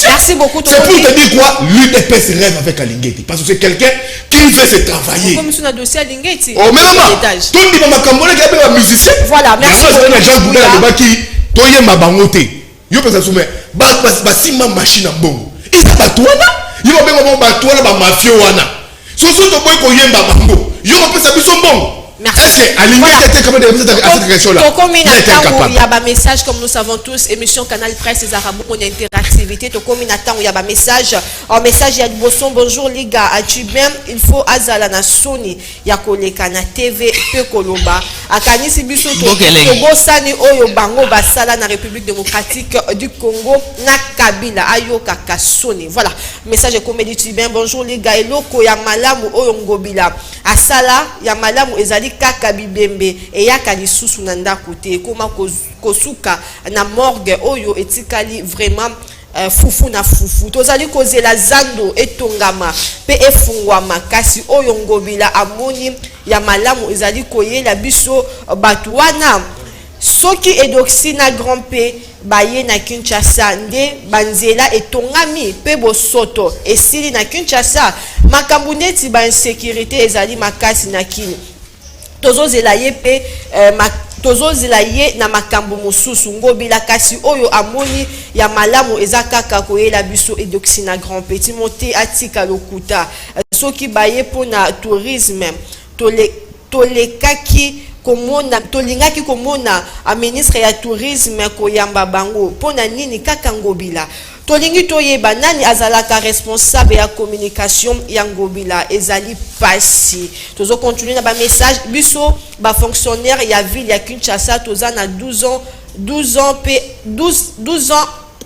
Speaker 3: merci beaucoup.
Speaker 1: C'est pour te dire quoi? L'UDPS rêve avec Alingeti. Parce que c'est quelqu'un qui fait se travailler.
Speaker 3: Comme sur un dossier Alingeti.
Speaker 1: Oh, mais maman, tout le monde m'a cambolé qui a un musicien.
Speaker 3: Voilà, merci.
Speaker 1: Jean Boudin a qui toye ma bangote. Yo peut se soumettre. Basima machine en bon. Il a batouana. Il va bien batouana ba mafia wana. Soso to boy ko yemba bango. Yo peut sa biso bon. Est-ce que Alingeti était capable de répondre à cette question-là?
Speaker 3: Il y a un message, comme nous savons tous, émission Canal Presse, les Arabes, on a interactivité. Il y a un message. Un message, il y a bonjour les gars. As-tu bien? Il faut Azala na Sony. Il y a Koleka na TV, peu Koloba. Akanisi Biso, Togo Sani Oyo Bango Basala na République démocratique du Congo, na Kabila, Ayoka Sony. Voilà. Message est comme dit bien. Bonjour les gars. Eloko ya malamu Oyo Ngobila. Asala ya malamu ezali kaka bibembe eyaka lisusu na ndako te koma kosuka na morgue oyo etikali vraiment fufu na fufu tozali kozela zando etongama pe efungwama kasi oyo Ngobila amoni ya malamu ezali koyela biso batu wana soki edoxi na grand P baye na Kinshasa nde banzela etongami pe bosoto esili na Kinshasa makambo neti ba insécurité ezali makasi na kini tozozela ye pe tozozela ye na makambo mosusu Ngobila kasi oyo amoni ya malamu eza kaka koyela biso edoxi na grand P Timothée atika lokuta soki baye pona tourisme tolekaki komona tolingaki komona a ministre ya tourisme koyamba bango pona nini kaka Ngobila tolingi toyeba nani azalaka responsable ya communication ya Ngobila ezali pasi tozo continuer na ba message biso ba fonctionnaire ya ville ya Kinshasa toza na 12 ans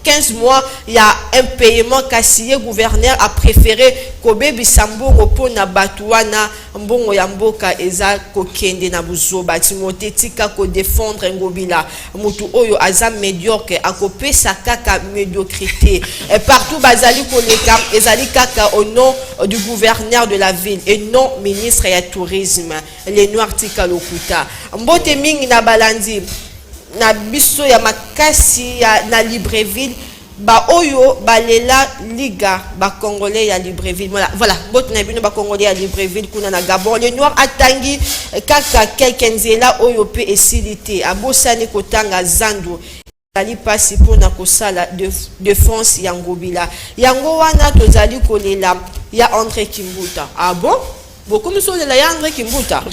Speaker 3: 15 mois, il y a un paiement cassier gouverneur a préféré Kobe Bisambongo pour na Batouana Mbongo Yamboka eza kokende na buzoba Timothée tika ko défendre Ngobila mutu oyo aza médiocre akopesa kaka médiocrité et partout bazali koleka ezali kaka au nom du gouverneur de la ville et non ministre ya tourisme les noirs tika lokuta mbote mingi na balandi na biso ya makasi ya na Libreville ba oyo balela liga ba congolais ya Libreville. Voilà bote na bino ba congolais ya Libreville kuna na Gabon. Le noir atangi kaka quelqu'un oyo pe esilité abosani kotanga zandu ali pasi pona kosala défense ya ngobila yango wana tozali kolela ya André Kimbuta. Ah bon? Beaucoup me sont de la André Kimbuta.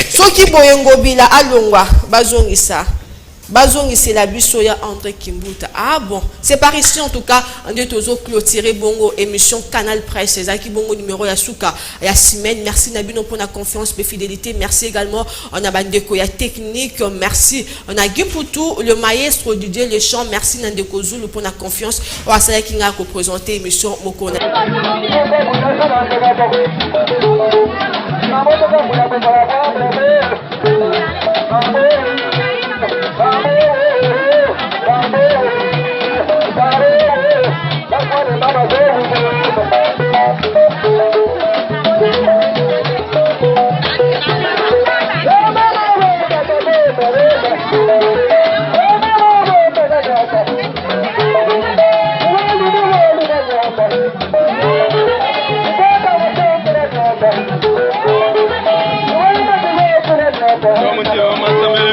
Speaker 3: Soki boye ngobila alongwa bazongisa c'est la biso ya André Kimbuta. Ah bon, c'est par ici en tout cas on est toujours clôturer bongo émission Canal Presse ezaki bongo numéro ya suka ya semaine. Merci Nabino pour la confiance et fidélité. Merci également on a bandeko ya technique. Merci on a Giputu le maestro du Dieu le chant. Merci Nandeko Zulu pour la confiance. On a ça qui n'a représenté émission Mokona.
Speaker 7: Vamos